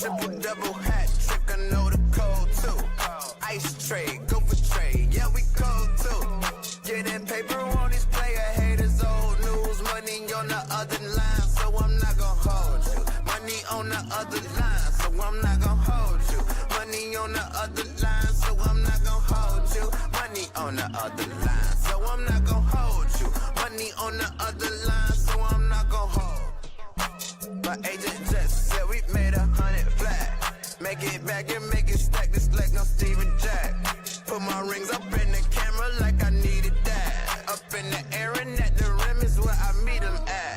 triple double hat trick, I know the code too. Ice trade, go for trade, yeah we cold too. Getting paper on these player haters, old news, money on the other line, so I'm not gonna hold you. Money on the other line, so I'm not gonna hold you. Money on the other line, so I'm not gonna hold you. Money on the other line, so I'm not gonna hold you. Money on the other line, so I'm not gonna hold. My agent just said we made 100 flat. Make it back and make it stack, this like no Steven Jack. Put my rings up in the camera like I needed that. Up in the air and at the rim is where I meet them at.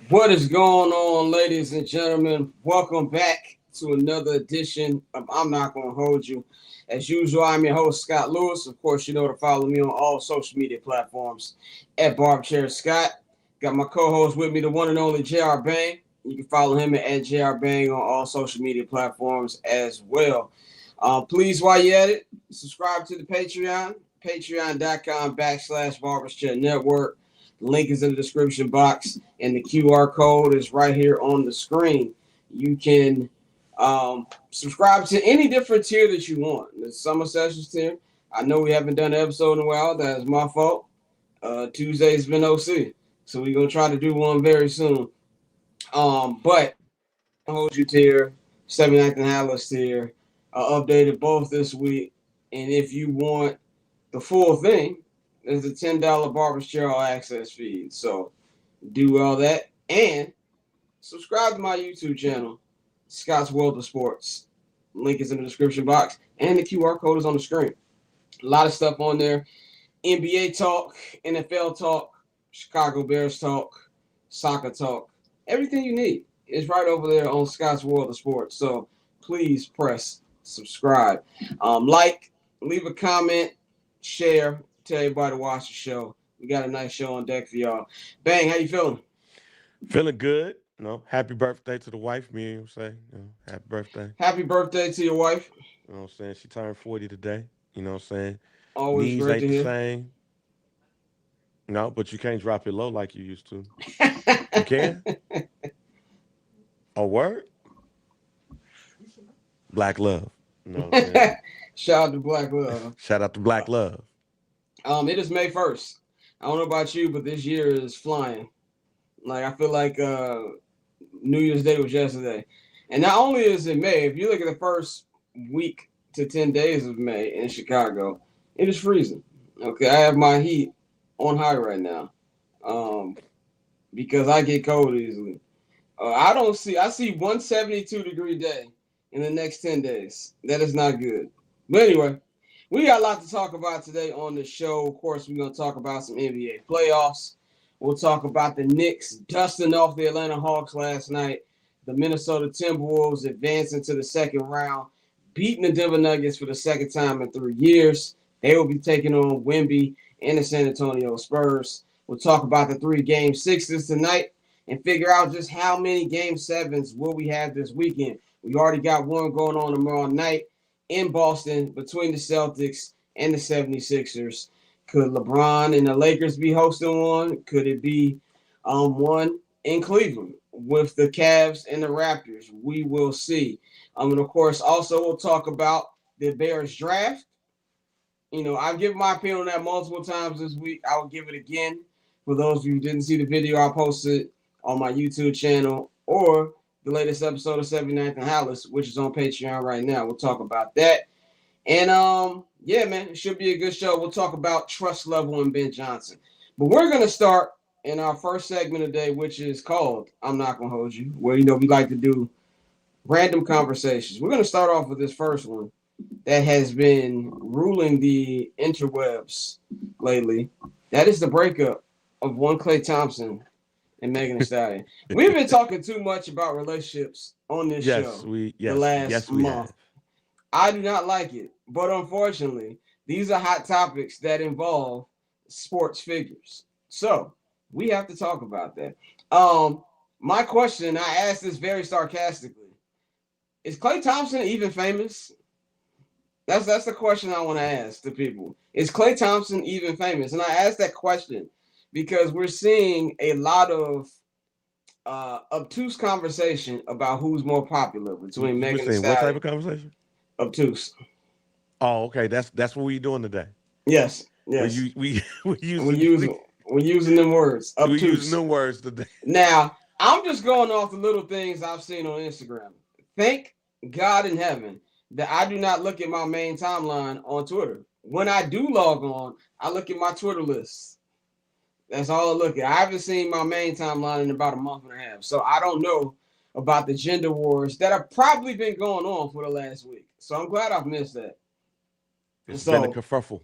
What is going on, ladies and gentlemen? Welcome back to another edition of I'm Not Gonna Hold You. As usual, I'm your host, Scott Lewis. Of course, you know to follow me on all social media platforms at Barberchair Scott. Got my co-host with me, the one and only JR Bang. You can follow him at JR Bang on all social media platforms as well. Please, while you're at it, subscribe to the Patreon, patreon.com/Barberchair Network. The link is in the description box, and the QR code is right here on the screen. You can subscribe to any different tier that you want. The Summer Sessions tier. I know we haven't done an episode in a while. That is my fault. Tuesday's been OC, so we're going to try to do one very soon. But Hold You tier, 79th and Atlas tier, updated both this week. And if you want the full thing, there's a $10 Barberchair All Access feed. So do all that. And subscribe to my YouTube channel, Scott's World of Sports. Link is in the description box. And the QR code is on the screen. A lot of stuff on there. NBA talk, NFL talk, Chicago Bears talk, soccer talk. Everything you need is right over there on Scott's World of Sports. So please press subscribe. Like, leave a comment, share. Tell everybody to watch the show. We got a nice show on deck for y'all. Bang, how you feeling? Feeling good. Happy birthday to the wife, say. Happy birthday. Happy birthday to your wife. You know what I'm saying? She turned 40 today. You know what I'm saying? Always Knees great ain't to the hear. same. No, but you can't drop it low like you used to. You can? A word? Black love. You know what I'm saying? Shout out to Black Love. Shout out to Black love. It is May 1st. I don't know about you, but this year is flying. Like, I feel like New Year's Day was yesterday. And not only is it May, if you look at the first week to 10 days of May in Chicago, it is freezing. Okay, I have my heat on high right now because I get cold easily. I see 172-degree day in the next 10 days. That is not good. But anyway, we got a lot to talk about today on the show. Of course, we're going to talk about some NBA playoffs. We'll talk about the Knicks dusting off the Atlanta Hawks last night, the Minnesota Timberwolves advancing to the second round, beating the Denver Nuggets for the second time in 3 years. They will be taking on Wemby and the San Antonio Spurs. We'll talk about the 3 Game 6s tonight and figure out just how many Game 7s will we have this weekend. We already got one going on tomorrow night in Boston between the Celtics and the 76ers. Could LeBron and the Lakers be hosting one? Could it be one in Cleveland with the Cavs and the Raptors? We will see. And of course, also we'll talk about the Bears draft. You know, I've given my opinion on that multiple times this week. I will give it again. For those of you who didn't see the video I posted on my YouTube channel or the latest episode of 79th and Atlas, which is on Patreon right now. We'll talk about that. And, yeah, man, it should be a good show. We'll talk about trust level and Ben Johnson. But we're going to start in our first segment today, which is called I'm Not Gonna Hold You, where, you know, we like to do random conversations. We're going to start off with this first one that has been ruling the interwebs lately. That is the breakup of one Klay Thompson and Megan Thee Stallion. We've been talking too much about relationships on this show the last month. I do not like it, but unfortunately, these are hot topics that involve sports figures. So we have to talk about that. Um, my question, I asked this very sarcastically: is Klay Thompson even famous? That's the question I want to ask to people. Is Klay Thompson even famous? And I ask that question because we're seeing a lot of obtuse conversation about who's more popular between You were Megan Thee saying what type Stallion. of conversation? Obtuse. Oh, okay. That's what we doing today. Yes, We yes. you we we We using use we're using them words. we using Obtuse. new words today. Now, I'm just going off the little things I've seen on Instagram. Thank God in heaven that I do not look at my main timeline on Twitter. When I do log on, I look at my Twitter list. That's all I look at. I haven't seen my main timeline in about a month and a half. So I don't know about the gender wars that have probably been going on for the last week. So I'm glad I've missed that. It's been a So kerfuffle.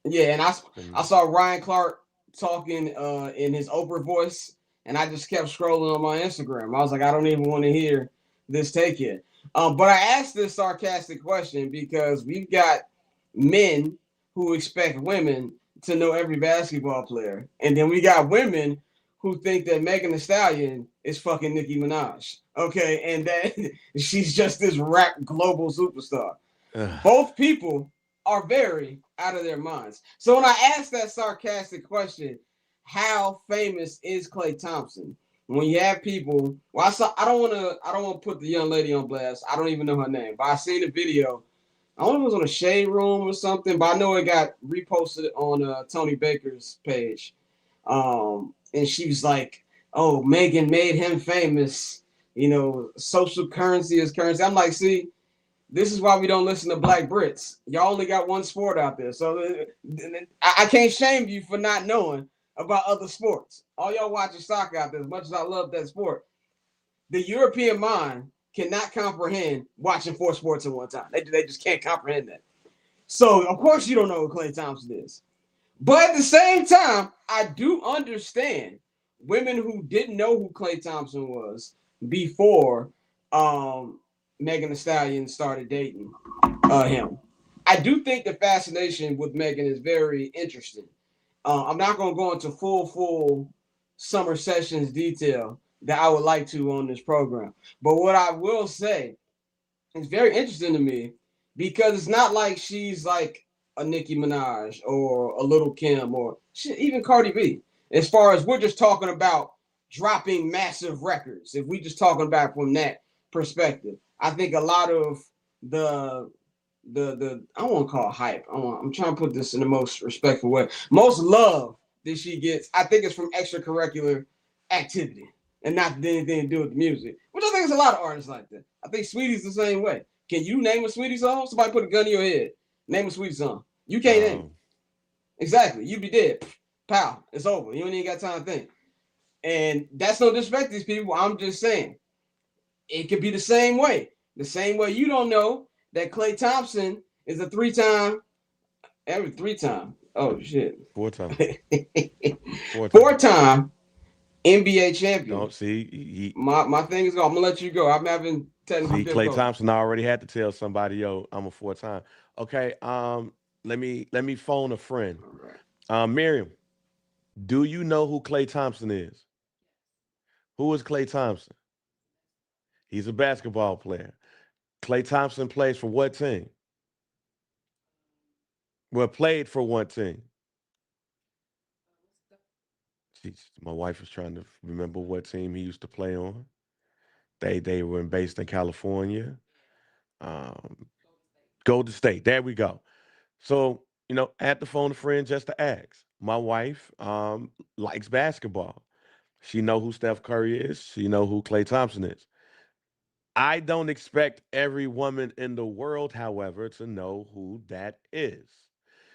yeah, and I And saw Ryan Clark talking in his Oprah voice, and I just kept scrolling on my Instagram. I was like, I don't even want to hear this take yet. But I asked this sarcastic question because we've got men who expect women to know every basketball player, and then we got women who think that Megan Thee Stallion is fucking Nicki Minaj. Okay, and that she's just this rap global superstar. Both people are very out of their minds. So when I asked that sarcastic question, how famous is Klay Thompson? When you have people, well, I don't want to put the young lady on blast. I don't even know her name, but I seen the video. I don't know if it was on a Shade Room or something, but I know it got reposted on Tony Baker's page. And she was like, "Oh, Megan made him famous. You know, social currency is currency." I'm like, see, this is why we don't listen to Black Brits. Y'all only got one sport out there, so I can't shame you for not knowing about other sports. All y'all watching soccer out there, as much as I love that sport, the European mind cannot comprehend watching four sports at one time. They just can't comprehend that. So of course you don't know who Klay Thompson is. But at the same time, I do understand women who didn't know who Klay Thompson was before Megan Thee Stallion started dating him. I do think the fascination with Megan is very interesting. I'm not going to go into full summer sessions detail that I would like to on this program. But what I will say is very interesting to me because it's not like she's like a Nicki Minaj or a Little Kim or even Cardi B. As far as we're just talking about dropping massive records, if we just talking about from that perspective, I think a lot of the I don't want to call it hype. I'm trying to put this in the most respectful way. Most love that she gets, I think, is from extracurricular activity and not anything to do with the music. Which I think is a lot of artists like that. I think Sweetie's the same way. Can you name a Sweetie song? Somebody put a gun in your head. Name a Sweetie song. You can't name it. um, Exactly. You be dead. Pow. It's over. You ain't even got time to think. And that's no disrespect to these people. I'm just saying it could be the same way. The same way you don't know that Klay Thompson is a three-time. Oh shit. 4 times. 4 times. Four-time NBA champion. Don't see My thing is gone. I'm gonna let you go. I'm having technical see Klay difficulties. Thompson already had to tell somebody, yo, I'm a 4 time. Okay, let me phone a friend. All right. Miriam, do you know who Klay Thompson is? Who is Klay Thompson? He's a basketball player. Klay Thompson plays for what team? Well, played for what team? Jeez, my wife is trying to remember what team he used to play on. They were based in California. Um, Golden State. There we go. So, I had to phone a friend just to ask. My wife likes basketball. She know who Steph Curry is. She know who Klay Thompson is. I don't expect every woman in the world, however, to know who that is.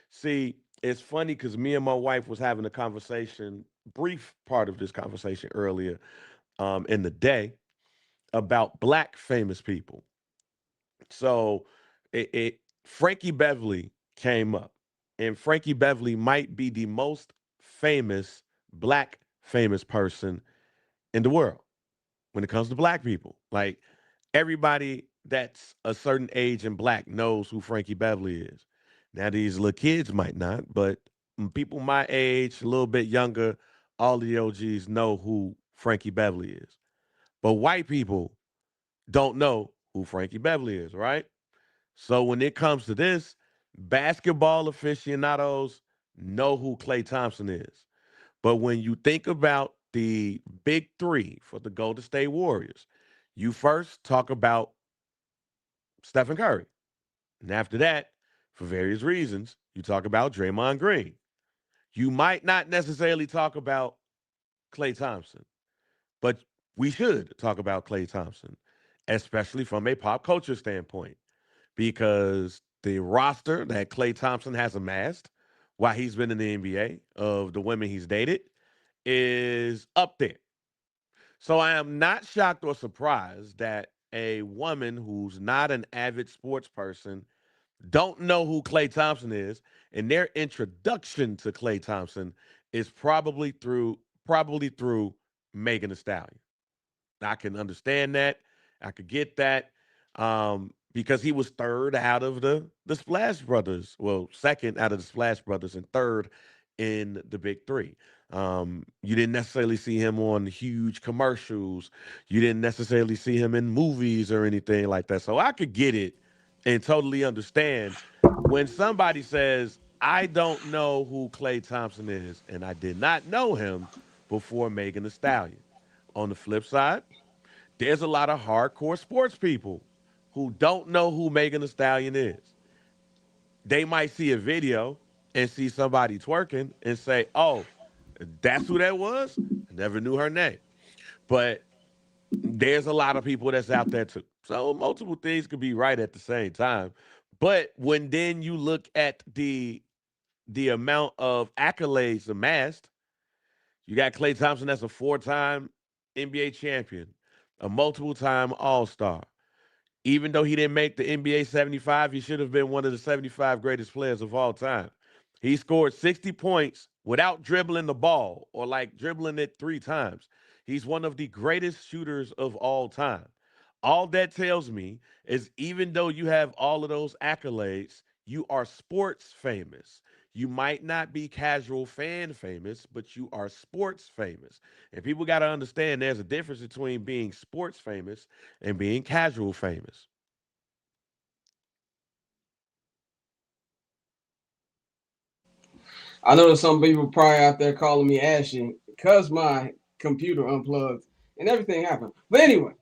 See, it's funny because me and my wife was having a conversation, brief part of this conversation earlier in the day about black famous people. So Frankie Beverly came up, and Frankie Beverly might be the most famous black famous person in the world when it comes to black people. Like everybody that's a certain age and black knows who Frankie Beverly is. Now these little kids might not, but people my age, a little bit younger, all the OGs know who Frankie Beverly is. But white people don't know who Frankie Beverly is, right? So when it comes to this, basketball aficionados know who Klay Thompson is. But when you think about the big three for the Golden State Warriors, you first talk about Stephen Curry. And after that, for various reasons, you talk about Draymond Green. You might not necessarily talk about Klay Thompson, but we should talk about Klay Thompson, especially from a pop culture standpoint, because the roster that Klay Thompson has amassed while he's been in the NBA of the women he's dated is up there. So I am not shocked or surprised that a woman who's not an avid sports person don't know who Klay Thompson is, and their introduction to Klay Thompson is probably through Megan Thee Stallion. I can understand that. I could get that. Because he was third out of the Splash Brothers. Well, second out of the Splash Brothers and third in the big three. You didn't necessarily see him on huge commercials. You didn't necessarily see him in movies or anything like that. So I could get it and totally understand when somebody says, I don't know who Klay Thompson is, and I did not know him before Megan Thee Stallion. On the flip side, there's a lot of hardcore sports people who don't know who Megan Thee Stallion is. They might see a video and see somebody twerking and say, oh, that's who that was? I never knew her name. But there's a lot of people that's out there too. So multiple things could be right at the same time. But when then you look at the amount of accolades amassed, you got Klay Thompson that's a four-time NBA champion, a multiple-time All-Star. Even though he didn't make the NBA 75, he should have been one of the 75 greatest players of all time. He scored 60 points without dribbling the ball or like dribbling it three times. He's one of the greatest shooters of all time. All that tells me is even though you have all of those accolades, you are sports famous. You might not be casual fan famous, but you are sports famous. And people got to understand there's a difference between being sports famous and being casual famous. I know there's some people probably out there calling me ashy because my computer unplugged and everything happened. But anyway,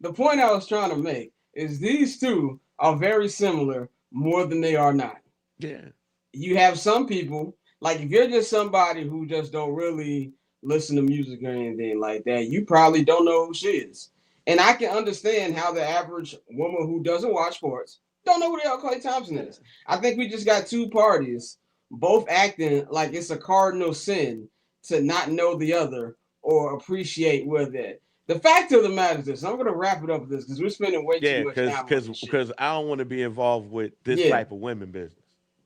the point I was trying to make is these two are very similar more than they are not. Yeah. You have some people, like if you're just somebody who just don't really listen to music or anything like that, you probably don't know who she is. And I can understand how the average woman who doesn't watch sports don't know who the hell Klay Thompson is. I think we just got two parties both acting like it's a cardinal sin to not know the other or appreciate where they're at. The fact of the matter is this. I'm going to wrap it up with this because we're spending way too Yeah, much because time on because this shit. because I don't want to be involved with this Yeah, type of women business.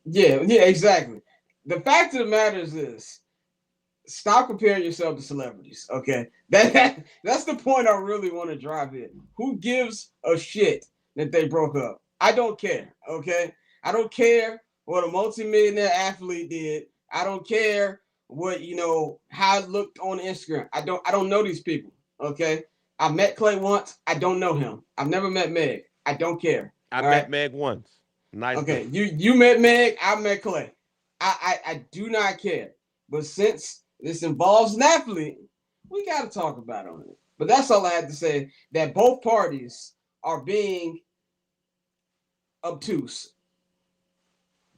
yeah, exactly. The fact of the matter is this. Stop comparing yourself to celebrities. Okay, that's the point I really want to drive in. Who gives a shit that they broke up? I don't care. Okay, I don't care what a multimillionaire athlete did. I don't care what how it looked on Instagram. I don't know these people. Okay, I met Klay once. I don't know him. I've never met Meg. I don't care. I All right. met Meg once. Nice Okay, girl. you met Meg, I met Klay. I do not care. But since this involves an athlete, we got to talk about it. But that's all I had to say. That both parties are being obtuse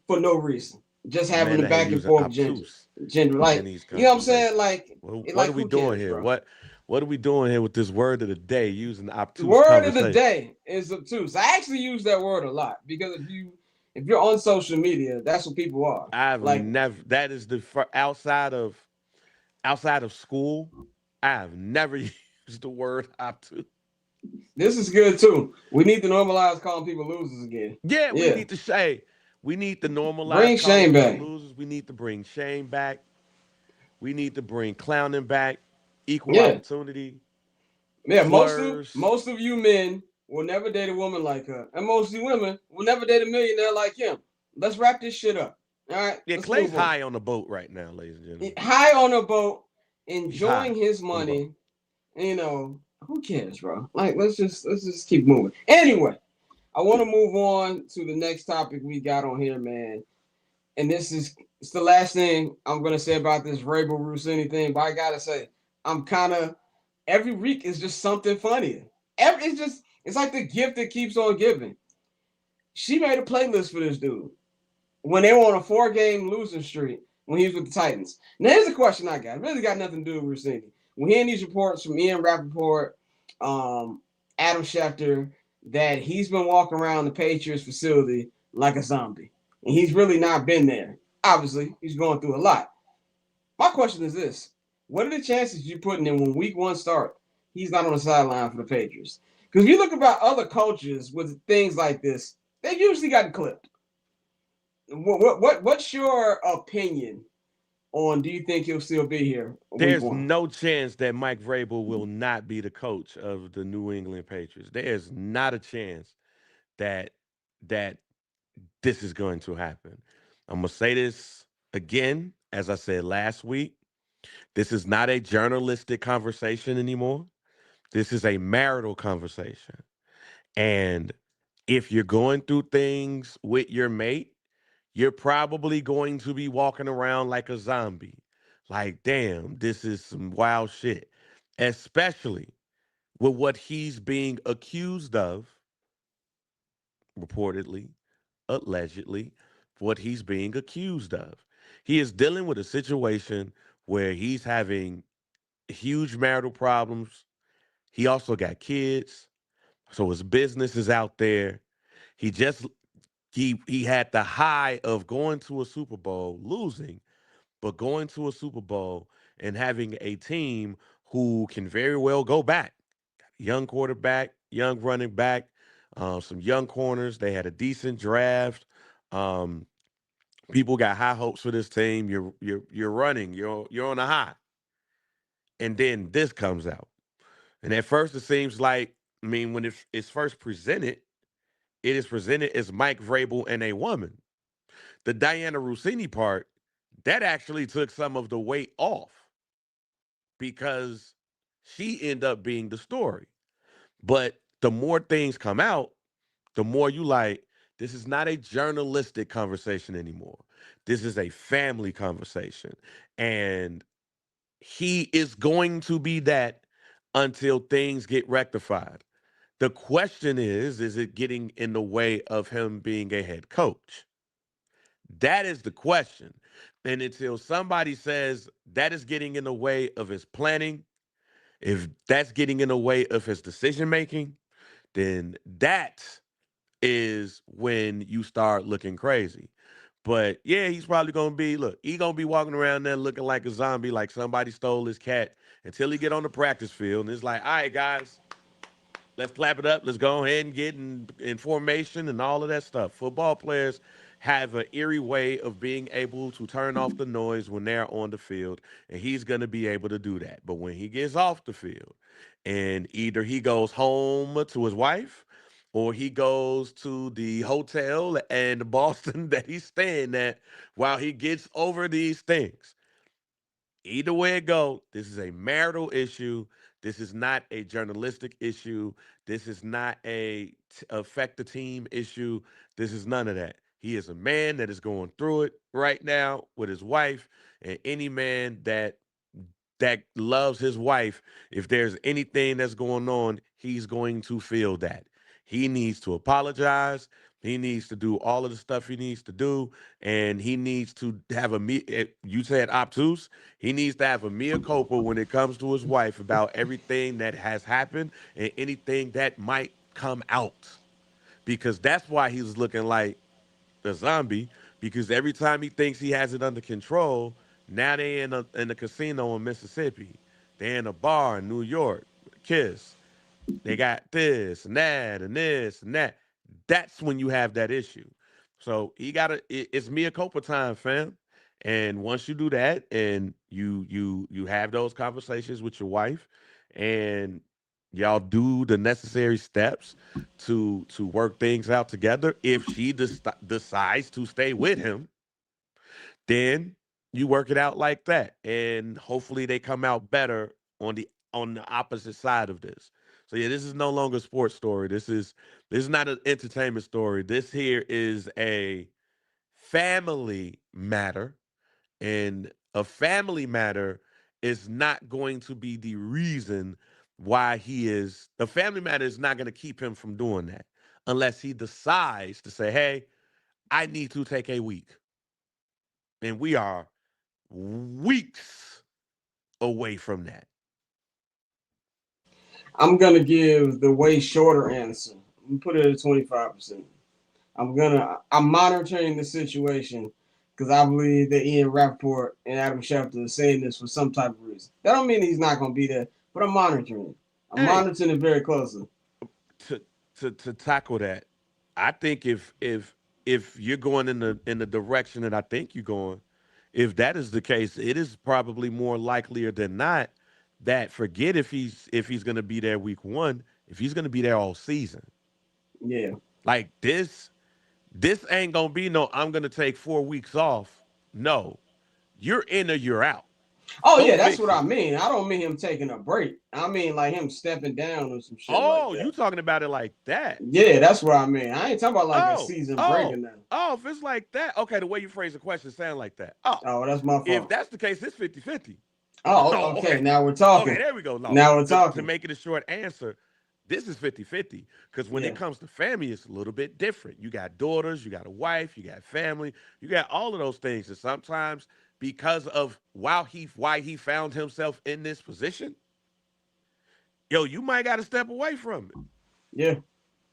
for no reason, just Man, having a that he back and using forth obtuse gender. in Like these you know what I'm saying? conversations. What Like are we who doing cares, here? bro? What are we doing here with this word of the day using The obtuse word of the conversation? day is obtuse. I actually use that word a lot because if you're on social media, that's what people are. I've Like never. That is outside of school. I have never used the word obtuse. this is good too. We need to normalize calling people losers again. Yeah, we Yeah. need to say we need to normalize Bring calling shame people back. losers. We need to bring shame back. We need to bring clowning back. Equal Yeah. opportunity Yeah. Most of slurs. most of you men will never date a woman like her, and mostly women will never date a millionaire like him. Let's wrap this shit up. All right, Yeah, let's Clay's move on. high on the boat right now, ladies and gentlemen. High on a boat, He's high enjoying his on the boat. money. Who cares, bro? Like, let's just keep moving. Anyway, I want to move on to the next topic we got on here, man. And it's the last thing I'm gonna say about this Vrabel Rusini thing. But I gotta say, I'm kind of every week is just something funnier. It's like the gift that keeps on giving. She made a playlist for this dude when they were on a 4-game losing streak when he was with the Titans. Now here's a question I got. It really got nothing to do with Rusini. We're hearing these reports from Ian Rappaport, Adam Schefter, that he's been walking around the Patriots facility like a zombie. And he's really not been there. Obviously, he's going through a lot. My question is this. What are the chances you putting in when week one start, he's not on the sideline for the Patriots? Because if you look about other coaches with things like this, they've usually gotten clipped. What's your opinion on do you think he'll still be here week There's one? no chance that Mike Vrabel will not be the coach of the New England Patriots. There's not a chance that that this is going to happen. I'm gonna say this again, as I said last week. This is not a journalistic conversation anymore. This is a marital conversation. And if you're going through things with your mate, you're probably going to be walking around like a zombie. Like, damn, this is some wild shit. Especially with what he's being accused of, reportedly, allegedly, what he's being accused of. He is dealing with a situation where he's having huge marital problems. He also got kids. So his business is out there. He just he had the high of going to a Super Bowl, losing, but going to a Super Bowl and having a team who can very well go back. Young quarterback, young running back, some young corners. They had a decent draft. Um, People got high hopes for this team. You're running. You're on a high, and then this comes out. And at first, it seems like when it's first presented, it is presented as Mike Vrabel and a woman. The Diana Rossini part, that actually took some of the weight off because she ended up being the story. But the more things come out, the more you like, this is not a journalistic conversation anymore. This is a family conversation. And he is going to be that until things get rectified. The question is it getting in the way of him being a head coach? That is the question. And until somebody says that is getting in the way of his planning, if that's getting in the way of his decision making, then that is when you start looking crazy. But yeah, he's probably gonna be he gonna be walking around there looking like a zombie, like somebody stole his cat until he get on the practice field and it's like, all right, guys, let's clap it up. Let's go ahead and get in formation and all of that stuff. Football players have an eerie way of being able to turn off the noise when they're on the field, and he's going to be able to do that. But when he gets off the field, and either he goes home to his wife, or he goes to the hotel and Boston that he's staying at while he gets over these things. Either way it go, this is a marital issue. This is not a journalistic issue. This is not affect the team issue. This is none of that. He is a man that is going through it right now with his wife, and any man that loves his wife, if there's anything that's going on, he's going to feel that. He needs to apologize. He needs to do all of the stuff he needs to do, and he needs to have you said obtuse. He needs to have a mea culpa when it comes to his wife about everything that has happened and anything that might come out, because that's why he's looking like a zombie, because every time he thinks he has it under control, now they in a casino in Mississippi. They in a bar in New York with a kiss. They got this and that and this and that. That's when you have that issue. So it's mea culpa time, fam. And once you do that and you have those conversations with your wife and Y'all do the necessary steps to work things out together. If she decides to stay with him, then you work it out like that, and hopefully they come out better on the opposite side of this. So yeah, this is no longer a sports story. This is not an entertainment story. This here is a family matter, and a family matter is not going to be the reason why he is. The family matter is not going to keep him from doing that unless he decides to say, "Hey, I need to take a week," and we are weeks away from that. I'm gonna give the way shorter answer. I'm gonna put it at 25%. I'm monitoring the situation because I believe that Ian Rappaport and Adam Schefter are saying this for some type of reason. That don't mean he's not gonna be there, but I'm monitoring it. I'm Hey, monitoring it very closely. to to tackle that, I think if you're going in the direction that I think you're going, if that is the case, it is probably more likelier than not that forget if he's going to be there week 1, if he's going to be there all season. Yeah. Like this ain't going to be no I'm going to take 4 weeks off. No. You're in or you're out. Oh Go yeah, that's what fix I it. mean. I don't mean him taking a break. I mean like him stepping down or some shit like Oh, that. you talking about it like that. Yeah, that's what I mean. I ain't talking about like a Oh, season break or oh, nothing. oh, if it's like that, okay, the way you phrase the question sound like that. Oh, Oh, that's my if fault. that's the case, it's 50-50. Oh, Oh, okay. okay. Now we're Okay, talking. there we go. No, Now we're to talking. make it a short answer, this is 50-50. Because when it Yeah. comes to family, it's a little bit different. You got daughters, you got a wife, you got family, you got all of those things. And sometimes because of why he found himself in this position, yo, you might got to step away from it. Yeah.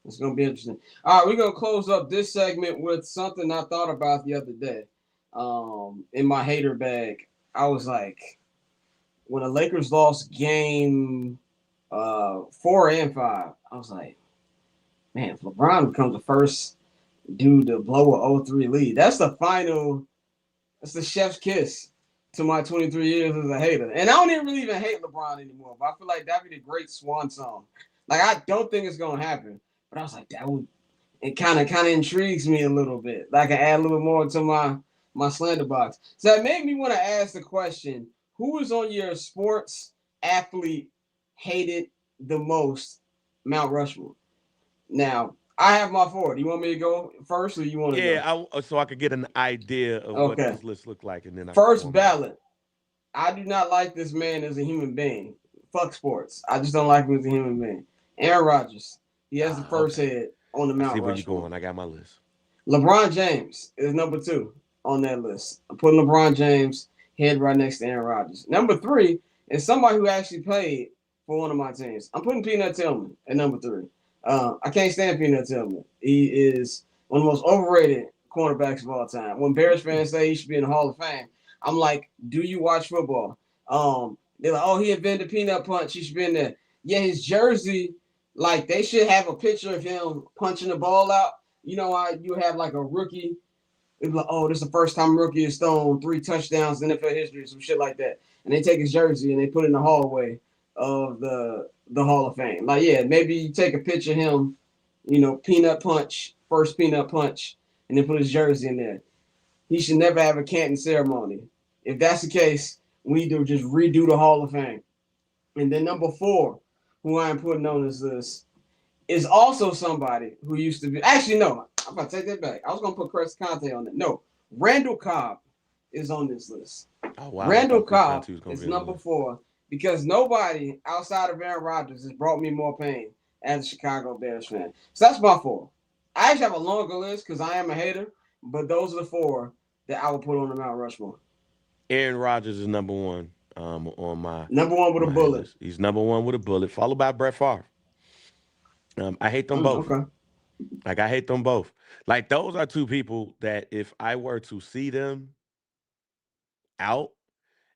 It's gonna be interesting. All right, we're gonna close up this segment with something I thought about the other day. In my hater bag, I was like, when the Lakers lost game 4 and 5, I was like, man, if LeBron becomes the first dude to blow a 0-3 lead, that's the final. That's the chef's kiss to my 23 years as a hater. And I don't even really even hate LeBron anymore, but I feel like that'd be the great swan song. Like I don't think it's gonna happen, but I was like, that would it kind of intrigues me a little bit. Like I add a little more to my slander box. So that made me want to ask the question: who is on your sports athlete hated the most Mount Rushmore? Now I have my four. Do you want me to go first, or you want to Yeah, go? so I could get an idea of what Okay. this list looked like, and then I could First form mine. ballot. I do not like this man as a human being. Fuck sports. I just don't like him as a human being. Aaron Rodgers. He has the Ah, first okay. head on the I see Mount where you're Rushmore. going. I got my list. LeBron James is number two on that list. I'm putting LeBron James head right next to Aaron Rodgers. Number three is somebody who actually played for one of my teams. I'm putting Peanut Tillman at number three. I can't stand Peanut Tillman. He is one of the most overrated cornerbacks of all time. When Bears fans say he should be in the Hall of Fame, I'm like, do you watch football? They're like, oh, he invented the peanut punch. He should be in there. Yeah, his jersey, like they should have a picture of him punching the ball out. You know how you have like a rookie. It's like, oh, this is the first time rookie has thrown 3 touchdowns in NFL history, some shit like that. And they take his jersey and they put it in the hallway of the Hall of Fame. Like, yeah, maybe you take a picture of him, peanut punch, first peanut punch, and then put his jersey in there. He should never have a Canton ceremony. If that's the case, we need to just redo the Hall of Fame. And then number four, who I am putting on this list, is also somebody who used to be. Actually, no, I'm gonna take that back. I was gonna put Chris Conte on it. No, Randall Cobb is on this list. Oh wow, I Randall thought Chris Cobb Conti was gonna is be on the number list. four because nobody outside of Aaron Rodgers has brought me more pain as a Chicago Bears fan. So that's my four. I actually have a longer list because I am a hater, but those are the four that I would put on the Mount Rushmore. Aaron Rodgers is number one on my Number one with a hate bullet. list. He's number one with a bullet, followed by Brett Favre. I hate them both. Okay. Like I hate them both. Like those are two people that if I were to see them out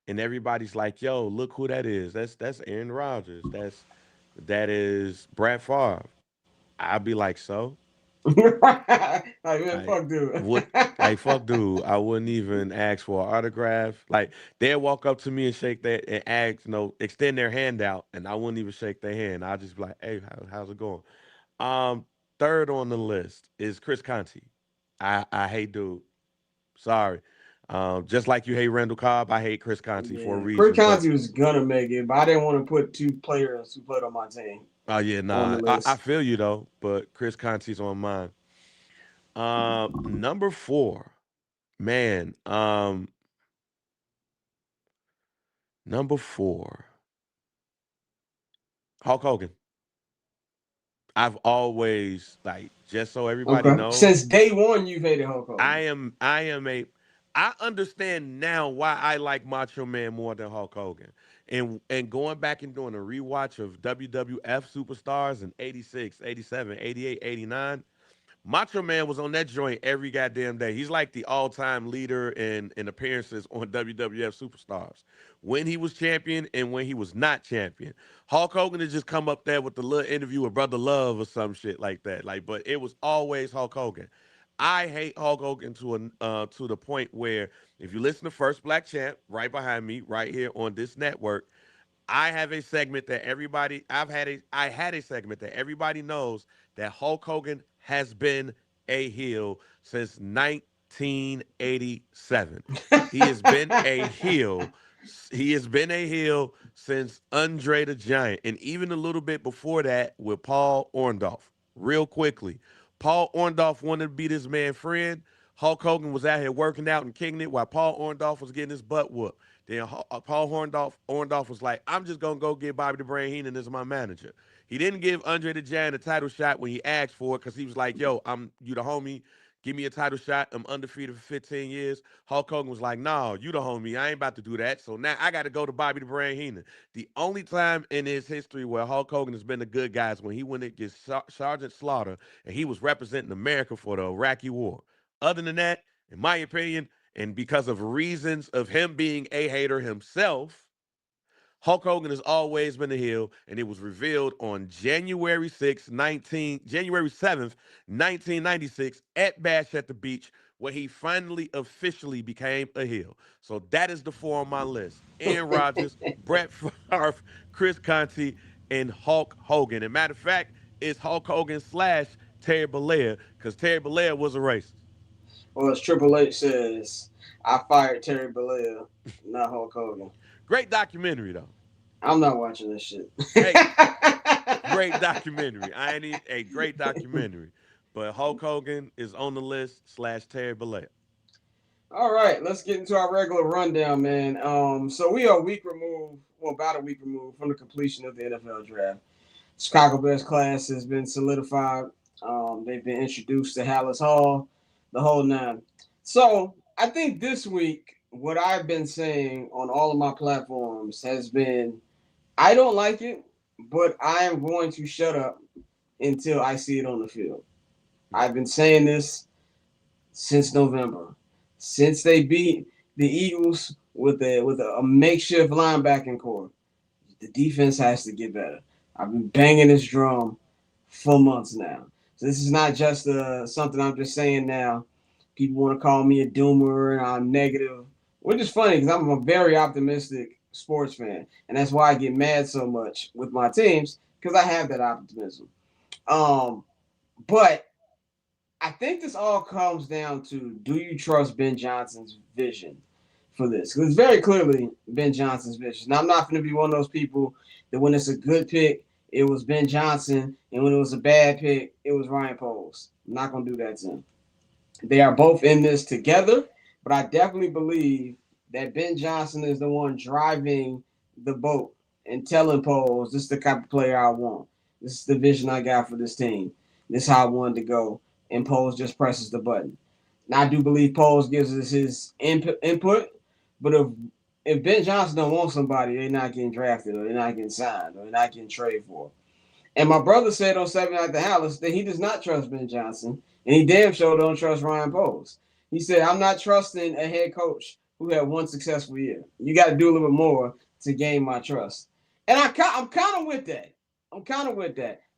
and everybody's like, "Yo, look who that is. That's Aaron Rodgers. That is Brett Favre." I'd be like, "So?" Like, man, I fuck dude. would like fuck dude. I wouldn't even ask for an autograph. Like they'd walk up to me and shake that and ask, extend their hand out, and I wouldn't even shake their hand. I'd just be like, "Hey, how's it going?" Um, Third on the list is Chris Conti. I hate dude. Sorry. Just like you hate Randall Cobb, I hate Chris Conti for a Yeah, Chris reason. But Conti was gonna make it, but I didn't want to put two players who played on my team oh yeah, on the nah, I list. feel you though. But Chris Conti's on mine. Number four, man. Number four, Hulk Hogan. I've always like just so everybody Okay. knows, Since day one, you've hated Hulk Hogan. I understand now why I like Macho Man more than Hulk Hogan. And going back and doing a rewatch of WWF superstars in 86, 87, 88, 89. Macho Man was on that joint every goddamn day. He's like the all-time leader in appearances on WWF Superstars. When he was champion and when he was not champion. Hulk Hogan had just come up there with the little interview with Brother Love or some shit like that. Like, but it was always Hulk Hogan. I hate Hulk Hogan to the point where if you listen to First Black Champ right behind me, right here on this network, I have a segment that everybody I had a segment that everybody knows that Hulk Hogan has been a heel since 1987. He has been a heel. He has been a heel since Andre the Giant, and even a little bit before that with Paul Orndorff. Real quickly, Paul Orndorff wanted to be this man's friend. Hulk Hogan was out here working out and kicking it while Paul Orndorff was getting his butt whooped. Then Paul Orndorff was like, I'm just going to go get Bobby the Brain Heenan as my manager. He didn't give Andre the Giant a title shot when he asked for it because he was like, yo, I'm you the homie. Give me a title shot. I'm undefeated for 15 years. Hulk Hogan was like, no, you the homie. I ain't about to do that. So now I got to go to Bobby the Brain Heenan. The only time in his history where Hulk Hogan has been the good guy is when he went against Sergeant Slaughter and he was representing America for the Iraqi War. Other than that, in my opinion, and because of reasons of him being a hater himself, Hulk Hogan has always been a heel, and it was revealed on January 7th, 1996, at Bash at the Beach, where he finally officially became a heel. So that is the four on my list: Aaron Rodgers, Brett Favre, Chris Conti, and Hulk Hogan. And matter of fact, it's Hulk Hogan slash Terry Bollea, because Terry Bollea was a racist. Well, as Triple H says, I fired Terry Bollea, not Hulk Hogan. Great documentary though. I'm not watching this shit. Hey, great documentary. I ain't even a great documentary. But Hulk Hogan is on the list slash Terry Bollea. All right, let's get into our regular rundown, man. So we are a week removed, well, about a week removed from the completion of the NFL draft. Chicago Bears class has been solidified. They've been introduced to Hallis Hall, the whole nine. So I think this week, what I've been saying on all of my platforms has been, I don't like it, but I am going to shut up until I see it on the field. I've been saying this since November, since they beat the Eagles with a makeshift linebacking core. The defense has to get better. I've been banging this drum for months now. So this is not just something I'm just saying now. People want to call me a doomer and I'm negative, which is funny because I'm a very optimistic sports fan, and that's why I get mad so much with my teams because I have that optimism. Um, but I think this all comes down to, do you trust Ben Johnson's vision for this? Because it's very clearly Ben Johnson's vision. Now, I'm not going to be one of those people that when it's a good pick, it was Ben Johnson, and when it was a bad pick, it was Ryan Poles. I'm not going to do that to him. They are both in this together, but I definitely believe that Ben Johnson is the one driving the boat and telling Poles, this is the type of player I want. This is the vision I got for this team. This is how I wanted to go. And Poles just presses the button. Now, I do believe Poles gives us his input, but if Ben Johnson don't want somebody, they're not getting drafted or they're not getting signed or they're not getting traded for. And my brother said on 7 Night at the Hallis that he does not trust Ben Johnson, and he damn sure don't trust Ryan Poles. He said, I'm not trusting a head coach who had one successful year. You got to do a little bit more to gain my trust. And I'm kind of with that.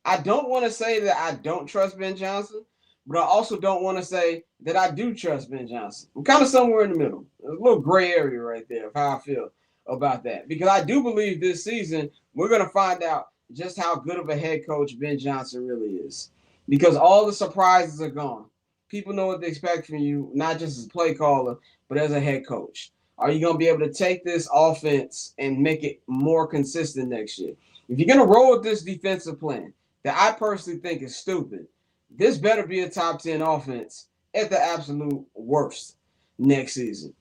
I don't want to say that I don't trust Ben Johnson, but I also don't want to say that I do trust Ben Johnson. I'm kind of somewhere in the middle. There's a little gray area right there of how I feel about that because I do believe this season we're going to find out just how good of a head coach Ben Johnson really is because all the surprises are gone. People know what they expect from you, not just as a play caller, but as a head coach. Are you going to be able to take this offense and make it more consistent next year? If you're going to roll with this defensive plan that I personally think is stupid, this better be a top 10 offense at the absolute worst next season.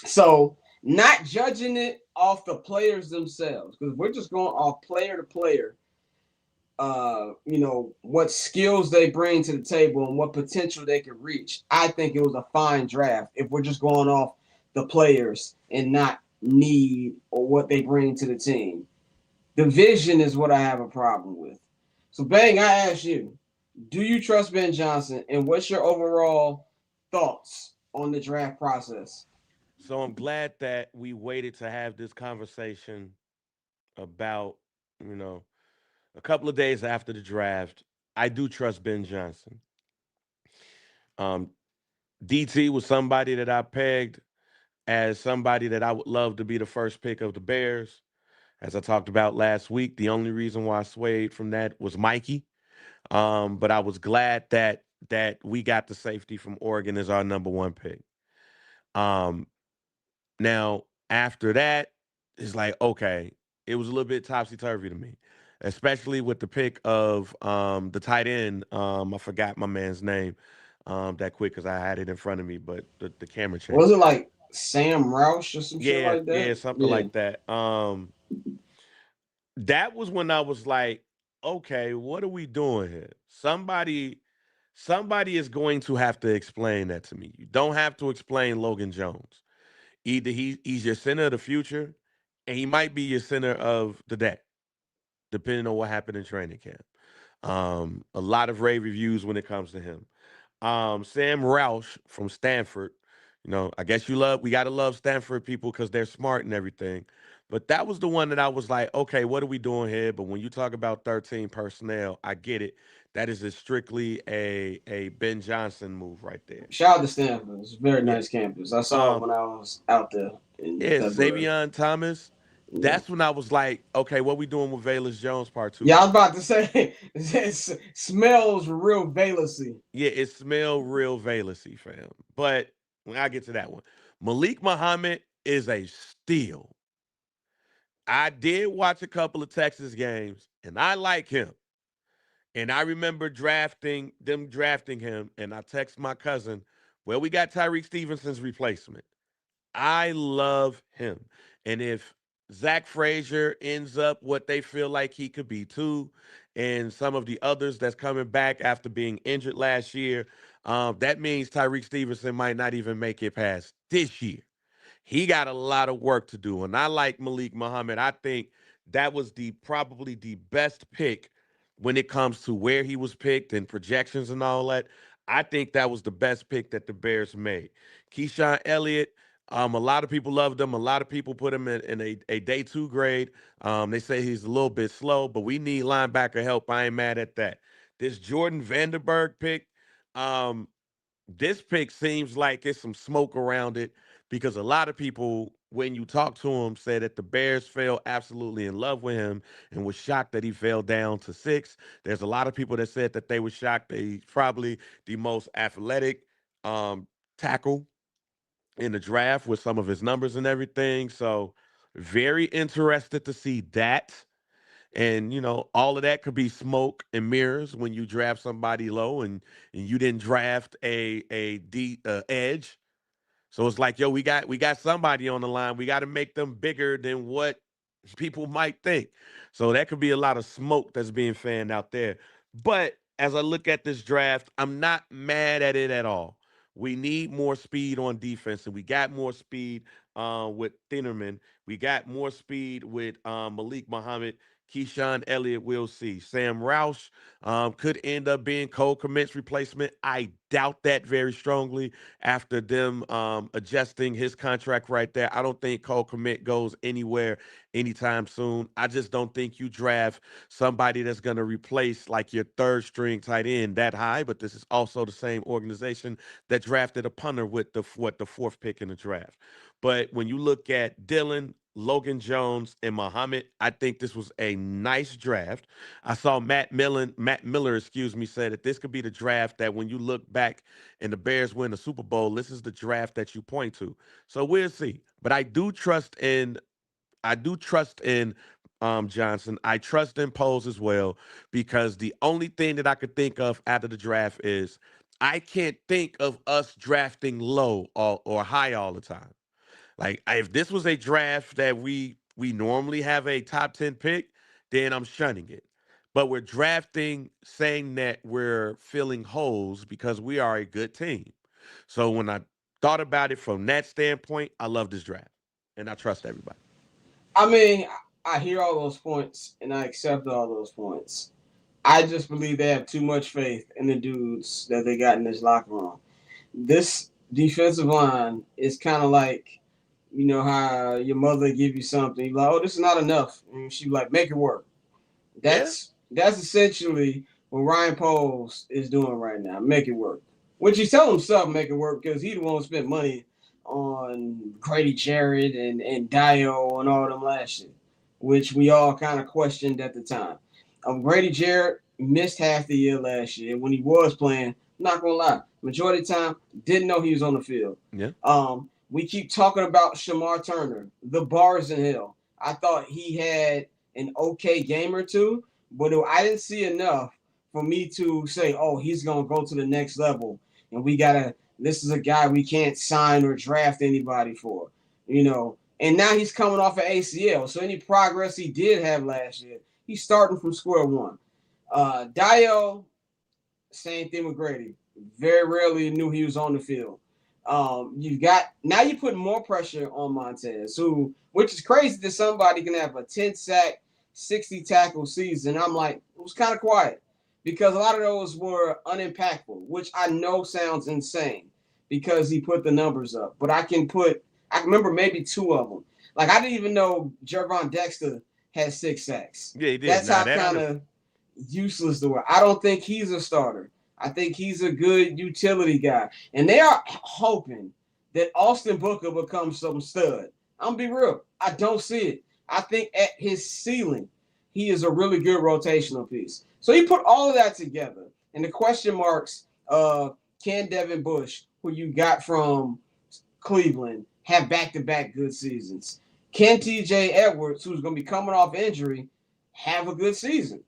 So, not judging it off the players themselves, because we're just going off player to player, what skills they bring to the table and what potential they could reach. I think it was a fine draft if we're just going off the players and not need or what they bring to the team. The vision is what I have a problem with. So, Bang, I ask you, do you trust Ben Johnson, and what's your overall thoughts on the draft process? So I'm glad that we waited to have this conversation about, you know, a couple of days after the draft. I do trust Ben Johnson. Um, DT was somebody that I pegged as somebody that I would love to be the first pick of the Bears. As I talked about last week, the only reason why I swayed from that was Mikey. But I was glad that we got the safety from Oregon as our number one pick. Um, Now, after that, it's like, okay, it was a little bit topsy turvy to me, especially with the pick of the tight end. I forgot my man's name that quick because I had it in front of me, but the camera Was changed. it like Sam Roush or some shit Yeah, like yeah, that? something Yeah. like that. That was when I was like, okay, what are we doing here? Somebody is going to have to explain that to me. You don't have to explain Logan Jones. Either he's your center of the future, and he might be your center of the day, depending on what happened in training camp. A lot of rave reviews when it comes to him. Sam Roush from Stanford. I guess we gotta love Stanford people because they're smart and everything. But that was the one that I was like, okay, what are we doing here? But when you talk about 13 personnel, I get it. That is strictly a Ben Johnson move right there. Shout out to Stanford. It's a very Yeah. nice campus. I saw it Um, when I was out there in yeah, February. Xavier Thomas. Yeah. That's when I was like, okay, what we doing with Valus Jones part two Yeah, I was here? about to say it smells real Valusy. Yeah, it smelled real Valusy, fam. But when I get to that one, Malik Muhammad is a steal. I did watch a couple of Texas games, and I like him. And I remember drafting him, and I text my cousin, well, we got Tyreek Stevenson's replacement. I love him. And if Zach Frazier ends up what they feel like he could be too, and some of the others that's coming back after being injured last year, that means Tyreek Stevenson might not even make it past this year. He got a lot of work to do. And I like Malik Muhammad. I think that was the probably the best pick when it comes to where he was picked and projections and all that. I think that was the best pick that the Bears made. Keyshawn Elliott, a lot of people loved him. A lot of people put him in a day two grade. They say he's a little bit slow, but we need linebacker help. I ain't mad at that. This Jordan Vanderberg pick, um, this pick seems like it's some smoke around it because a lot of people, when you talk to them, say that the Bears fell absolutely in love with him and was shocked that he fell down to six. There's a lot of people that said that they were shocked that he's probably the most athletic um, tackle in the draft with some of his numbers and everything. So, very interested to see that. And all of that could be smoke and mirrors when you draft somebody low and you didn't draft a edge. So it's like, yo, we got somebody on the line. We got to make them bigger than what people might think. So that could be a lot of smoke that's being fanned out there. But as I look at this draft, I'm not mad at it at all. We need more speed on defense, and we got more speed with Thinnerman. We got more speed with Malik Muhammad. Keyshawn Elliott, we'll see. Sam Roush could end up being Cole Kmet's replacement. I doubt that very strongly after them adjusting his contract right there. I don't think Cole Kmet goes anywhere anytime soon. I just don't think you draft somebody that's going to replace like your third string tight end that high. But this is also the same organization that drafted a punter with the fourth pick in the draft. But when you look at Dylan, Logan Jones, and Muhammad, I think this was a nice draft. I saw Matt Miller, said that this could be the draft that when you look back and the Bears win the Super Bowl, this is the draft that you point to. So we'll see. But I do trust in Johnson. I trust in Poles as well because the only thing that I could think of after the draft is I can't think of us drafting low or high all the time. Like if this was a draft that we normally have a top 10 pick, then I'm shunning it. But we're drafting saying that we're filling holes because we are a good team. So when I thought about it from that standpoint, I love this draft. And I trust everybody. I mean, I hear all those points and I accept all those points. I just believe they have too much faith in the dudes that they got in this locker room. This defensive line is kind of like, you know, how your mother give you something, you're like, oh, this is not enough. And she like, make it work. Yeah. That's essentially what Ryan Poles is doing right now. Make it work. Which he's telling himself make it work because he the one who spent money on Grady Jarrett and Dio and all them last year, which we all kind of questioned at the time. Grady Jarrett missed half the year last year when he was playing. Not gonna lie, majority of the time didn't know he was on the field. Yeah. We keep talking about Shamar Turner. The bar's in hell. I thought he had an okay game or two, but I didn't see enough for me to say, oh, he's going to go to the next level. And this is a guy we can't sign or draft anybody for, you know. And now he's coming off an ACL. So any progress he did have last year, he's starting from square one. Dio, same thing with Grady. Very rarely knew he was on the field. You put more pressure on Montez, which is crazy that somebody can have a 10 sack, 60 tackle season. I'm like, it was kind of quiet because a lot of those were unimpactful, which I know sounds insane because he put the numbers up. But I remember maybe two of them. Like I didn't even know Jervon Dexter had 6 sacks. Yeah, he did. That's how kind of useless they were. I don't think he's a starter. I think he's a good utility guy. And they are hoping that Austin Booker becomes some stud. I'm going to be real. I don't see it. I think at his ceiling, he is a really good rotational piece. So you put all of that together. And the question marks of can Devin Bush, who you got from Cleveland, have back-to-back good seasons? Can TJ Edwards, who's going to be coming off injury, have a good season?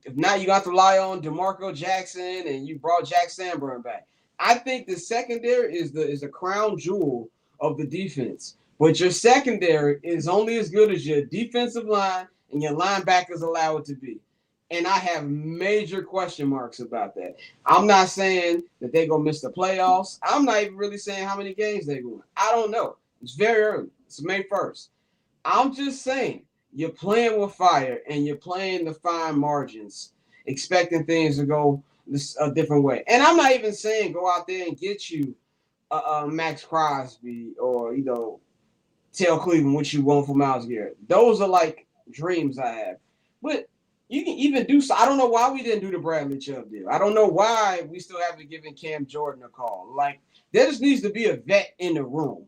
If not, you got to rely on DeMarco Jackson, and you brought Jack Sanborn back. I think the secondary is the crown jewel of the defense. But your secondary is only as good as your defensive line and your linebackers allow it to be. And I have major question marks about that. I'm not saying that they're going to miss the playoffs. I'm not even really saying how many games they're going to win. I don't know. It's very early. It's May 1st. I'm just saying, you're playing with fire and you're playing the fine margins, expecting things to go a different way. And I'm not even saying go out there and get you Max Crosby or, tell Cleveland what you want for Myles Garrett. Those are like dreams I have. But you can even do so. I don't know why we didn't do the Bradley Chubb deal. I don't know why we still haven't given Cam Jordan a call. Like, there just needs to be a vet in the room.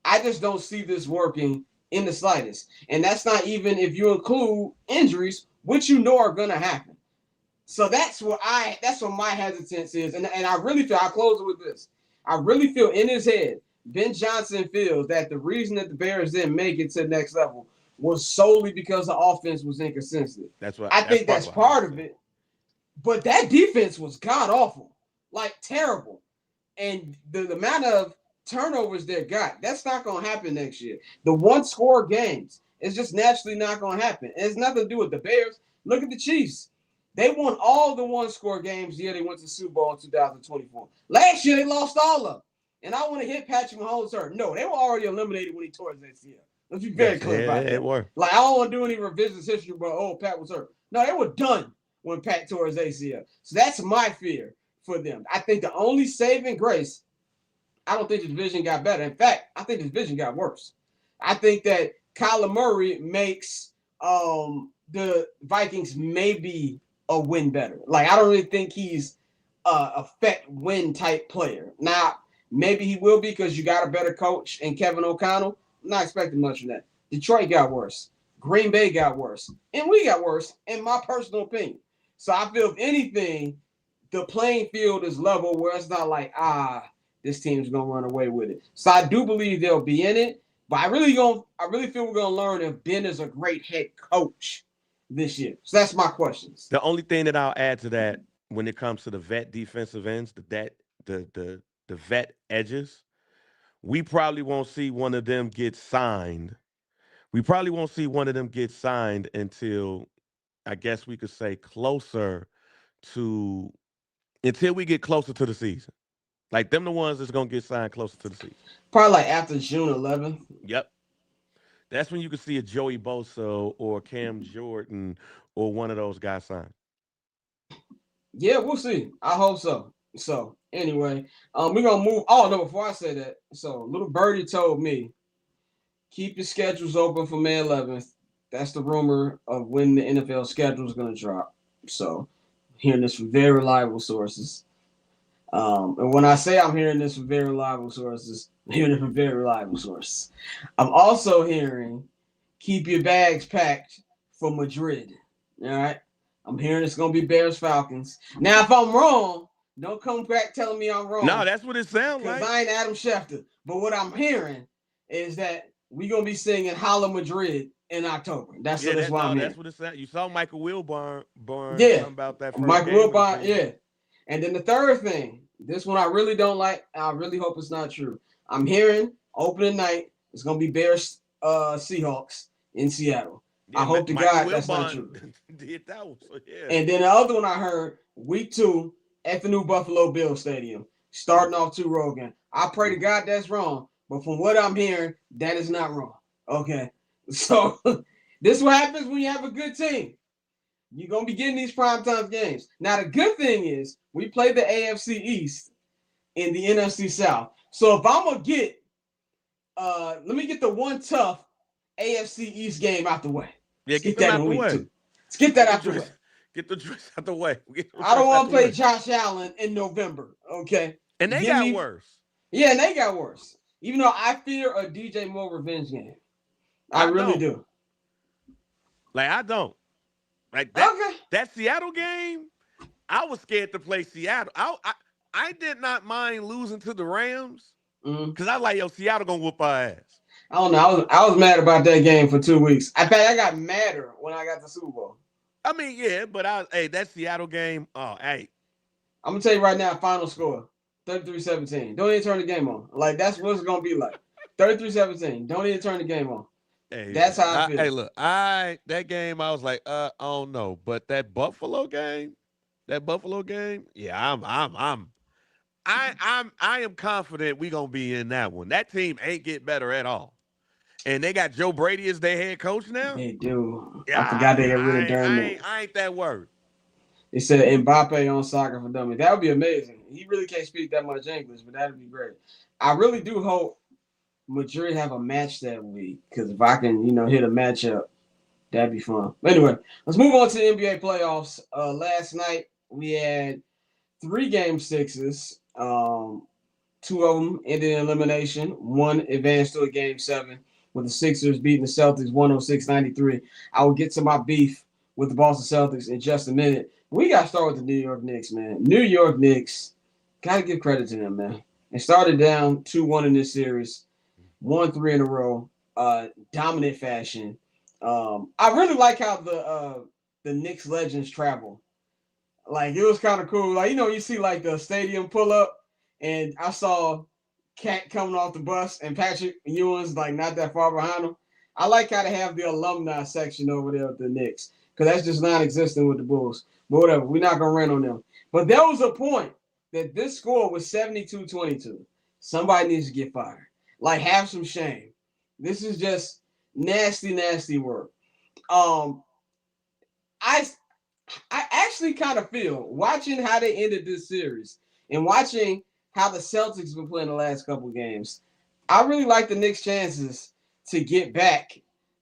I just don't see this working in the slightest. And that's not even if you include injuries, which are going to happen. So that's what my hesitance is. And I really feel, I'll close it with this. I really feel in his head, Ben Johnson feels that the reason that the Bears didn't make it to the next level was solely because the offense was inconsistent. I think that's part of it. But that defense was god-awful, like terrible. And the amount of turnovers they got, that's not going to happen next year. The one-score games is just naturally not going to happen. It has nothing to do with the Bears. Look at the Chiefs. They won all the one-score games the year they went to the Super Bowl in 2024. Last year, they lost all of them. And I want to hit Patrick Mahomes hurt. No, they were already eliminated when he tore his ACL. Let's be very clear about that. It were. Like, I don't want to do any revisionist history, but, Pat was hurt. No, they were done when Pat tore his ACL. So that's my fear for them. I think the only saving grace, I don't think the division got better. In fact, I think the division got worse. I think that Kyler Murray makes the Vikings maybe a win better. Like, I don't really think he's a effect win type player. Now, maybe he will be because you got a better coach in Kevin O'Connell. I'm not expecting much from that. Detroit got worse. Green Bay got worse. And we got worse, in my personal opinion. So I feel, if anything, the playing field is level where it's not like, this team's going to run away with it. So I do believe they'll be in it. But I really feel we're going to learn if Ben is a great head coach this year. So that's my questions. The only thing that I'll add to that when it comes to the vet defensive ends, the vet edges, we probably won't see one of them get signed. We probably won't see one of them get signed until, I guess we could say, until we get closer to the season. Like, them the ones that's going to get signed closer to the season. Probably like after June 11th. Yep. That's when you can see a Joey Bosa or Cam Jordan or one of those guys signed. Yeah, we'll see. I hope so. So, anyway, we're going to move. Oh, no, before I say that, so little birdie told me, keep your schedules open for May 11th. That's the rumor of when the NFL schedule is going to drop. So, hearing this from very reliable sources. And when I say I'm hearing this from very reliable sources, I'm hearing it from very reliable sources. I'm also hearing, keep your bags packed for Madrid. All right? I'm hearing it's going to be Bears-Falcons. Now, if I'm wrong, don't come back telling me I'm wrong. No, that's what it sounds like. Because I ain't Adam Schefter. But what I'm hearing is that we're going to be singing Holla Madrid in October. That's what I'm hearing. That's what it sounds. You saw Michael Wilbon talking about that. Michael Wilbon, yeah. And then the third thing, this one I really don't like. I really hope it's not true. I'm hearing opening night, it's going to be Bears Seahawks in Seattle. Yeah, I hope to God that's not true. Did that one, so yeah. And then the other one I heard, week 2 at the new Buffalo Bills Stadium, starting off 2 road games. I pray to God that's wrong, but from what I'm hearing, that is not wrong. Okay, so this is what happens when you have a good team. You're going to be getting these primetime games. Now, the good thing is we play the AFC East in the NFC South. So if I'm going to get, let me get the one tough AFC East game out the way. Yeah, Let's get that out the way. Let's get that out the way. Get the dress out the way. I don't want to play Josh Allen in November, okay? And they got worse. Yeah, and they got worse. Even though I fear a DJ Moore revenge game. I really do. Like, I don't. Like, that Seattle game, I was scared to play Seattle. I did not mind losing to the Rams because I was like, Seattle going to whoop our ass. I don't know. I was mad about that game for 2 weeks. In fact, I got madder when I got the Super Bowl. I mean, yeah, but that Seattle game, I'm going to tell you right now, final score, 33-17. Don't even turn the game on. Like, that's what it's going to be like. 33-17. Don't even turn the game on. Hey, that's how I feel. Hey, look, that game, I was like, I don't know. But that Buffalo game, yeah, I am confident we're going to be in that one. That team ain't get better at all. And they got Joe Brady as their head coach now? They do. Yeah, I forgot they got rid of Dermot. I ain't that worried. They said Mbappe on Soccer for Dummies. That would be amazing. He really can't speak that much English, but that would be great. I really do hope Madrid have a match that week, because if I can, hit a matchup, that'd be fun. Anyway, let's move on to the NBA playoffs. Last night, we had 3 Game 6s. 2 of them ended in elimination. 1 advanced to a Game 7. With the Sixers beating the Celtics 106-93. I will get to my beef with the Boston Celtics in just a minute. We got to start with the New York Knicks, man. New York Knicks, got to give credit to them, man. They started down 2-1 in this series, won 3 in a row, dominant fashion. I really like how the Knicks legends travel. Like, it was kind of cool. Like, you see like the stadium pull up, and I saw Cat coming off the bus, and Patrick Ewing's like not that far behind him. I like how they have the alumni section over there at the Knicks, because that's just non-existent with the Bulls. But whatever, we're not gonna rant on them. But there was a point that this score was 72-22. Somebody needs to get fired. Like, have some shame. This is just Nasty, nasty work. Um, I I actually kind of feel watching how they ended this series and watching how the Celtics been playing the last couple games. I really like the Knicks' chances to get back.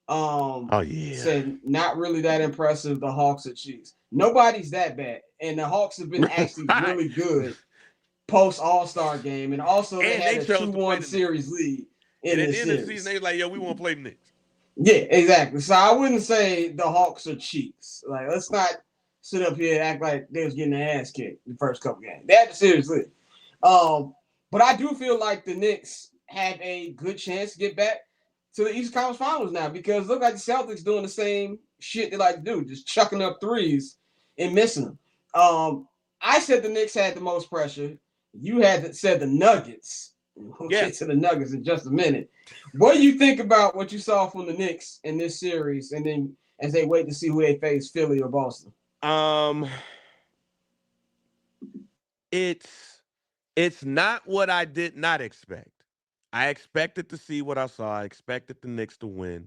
Oh yeah. Said not really that impressive. The Hawks or Chiefs. Nobody's that bad, and the Hawks have been actually Right. really good post All-Star game, and also they And had they a chose to play 2-1 the Knicks. series lead in And at this the end of the season, series. they was like, yo, we want to play the Knicks. Yeah, exactly. So I wouldn't say the Hawks are cheats. Like, let's not sit up here and act like they was getting their ass kicked the first couple games. They had the series lead. But I do feel like the Knicks have a good chance to get back to the East Conference Finals now because look like the Celtics doing the same shit they like to do, just chucking up threes and missing them. I said the Knicks had the most pressure. You said the Nuggets. We'll get to the Nuggets in just a minute. What do you think about what you saw from the Knicks in this series, and then as they wait to see who they face, Philly or Boston? It's not what I did not expect. I expected to see what I saw. I expected the Knicks to win.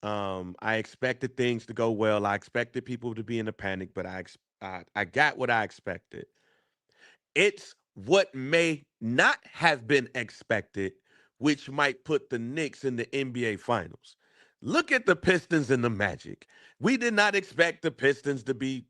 I expected things to go well. I expected people to be in a panic, but I got what I expected. It's what may not have been expected, which might put the Knicks in the NBA Finals. Look at the Pistons and the Magic. We did not expect the Pistons to be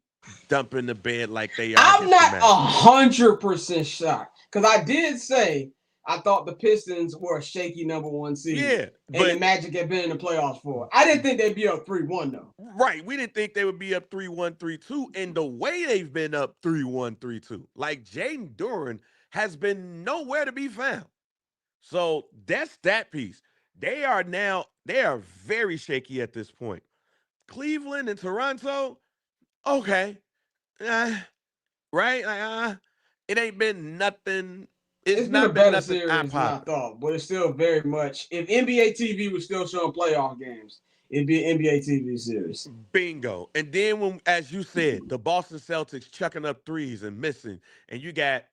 dumping the bed like they are. I'm not 100% shocked because I did say I thought the Pistons were a shaky number one seed. Yeah, but and the Magic had been in the playoffs for. I didn't think they'd be up 3-1 though. Right, we didn't think they would be up 3-1, 3-2, and the way they've been up 3-1, 3-2, like Jaden Duran has been nowhere to be found. So that's that piece. They are very shaky at this point. Cleveland and Toronto, okay, right? It ain't been nothing. It's been a better series than I thought, but it's still very much. If NBA TV was still showing playoff games, it'd be an NBA TV series. Bingo. And then when, as you said, the Boston Celtics chucking up threes and missing, and you got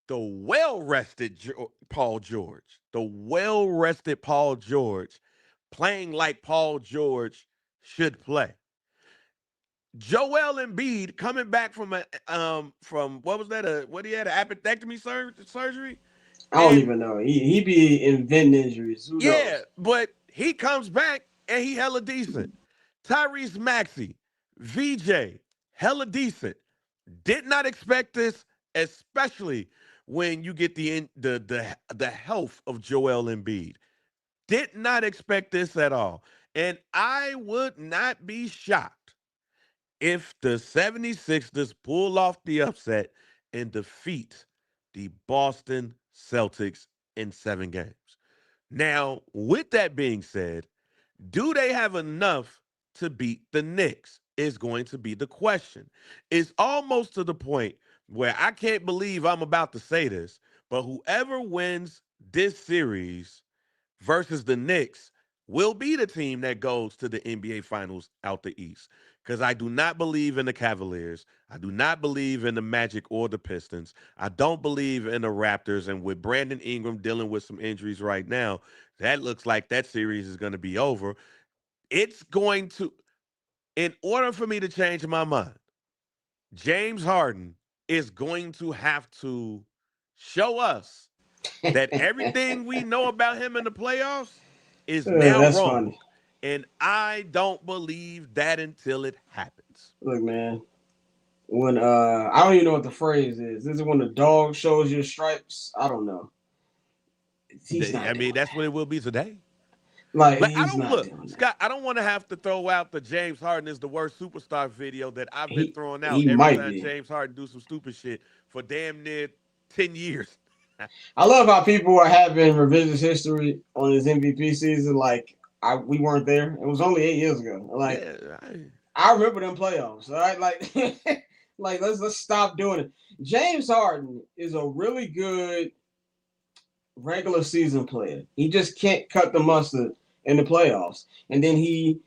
the well-rested Paul George, playing like Paul George should play. Joel Embiid coming back from what was that? What he had, an appendectomy surgery? I don't even know. He be inventing injuries. Who knows? But he comes back and he hella decent. Tyrese Maxey, VJ, hella decent. Did not expect this, especially when you get the health of Joel Embiid. Did not expect this at all. And I would not be shocked if the 76ers pull off the upset and defeat the Boston Celtics in 7 games. Now, with that being said, do they have enough to beat the Knicks is going to be the question. It's almost to the point where I can't believe I'm about to say this, but whoever wins this series versus the Knicks will be the team that goes to the NBA Finals out the East. Because I do not believe in the Cavaliers. I do not believe in the Magic or the Pistons. I don't believe in the Raptors. And with Brandon Ingram dealing with some injuries right now, that looks like that series is going to be over. It's going to, in order for me to change my mind, James Harden is going to have to show us that everything we know about him in the playoffs is now wrong. Funny. And I don't believe that until it happens. Look, man, when I don't even know what the phrase is. This is when the dog shows your stripes. I don't know. That's what it will be today. Like I don't look, Scott. I don't want to have to throw out the James Harden is the worst superstar video that I've been throwing out every time James Harden do some stupid shit for damn near 10 years. I love how people are having revisionist history on his MVP season. Like we weren't there. It was only 8 years ago. Like I remember them playoffs. All right, like let's stop doing it. James Harden is a really good regular season player. He just can't cut the mustard in the playoffs. And then he'll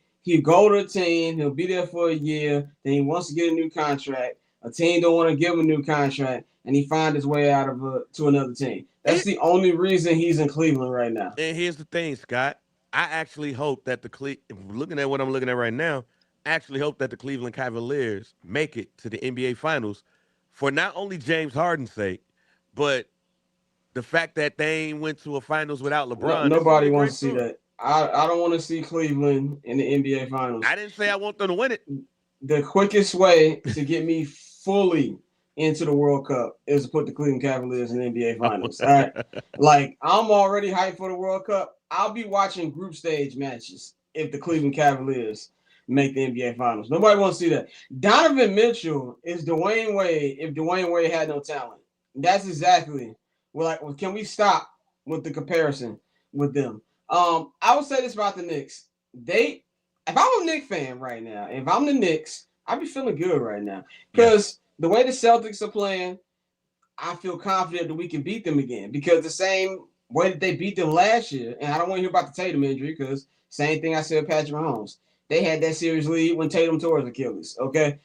go to a team. He'll be there for a year. Then he wants to get a new contract. A team don't want to give him a new contract, and he finds his way to another team. That's the only reason he's in Cleveland right now. And here's the thing, Scott. I actually hope that looking at what I'm looking at right now, I actually hope that the Cleveland Cavaliers make it to the NBA Finals for not only James Harden's sake, but the fact that they ain't went to a finals without No, LeBron. This would be nobody a wants great to see story. that. I don't want to see Cleveland in the NBA I Finals. didn't say I want them to win it. The quickest way to get me fully into the World Cup is to put the Cleveland Cavaliers in the NBA Finals. All right. Like, I'm already hyped for the World Cup. I'll be watching group stage matches if the Cleveland Cavaliers make the NBA Finals. Nobody wants to see that. Donovan Mitchell is Dwayne Wade if Dwayne Wade had no talent. That's exactly well, can we stop with the comparison with them? I would say this about the Knicks. If I'm a Knicks fan right now, if I'm the Knicks, I'd be feeling good right now. Because the way the Celtics are playing, I feel confident that we can beat them again. Because the same way that they beat them last year, and I don't want to hear about the Tatum injury, because same thing I said with Patrick Mahomes. They had that series lead when Tatum tore his Achilles. Okay.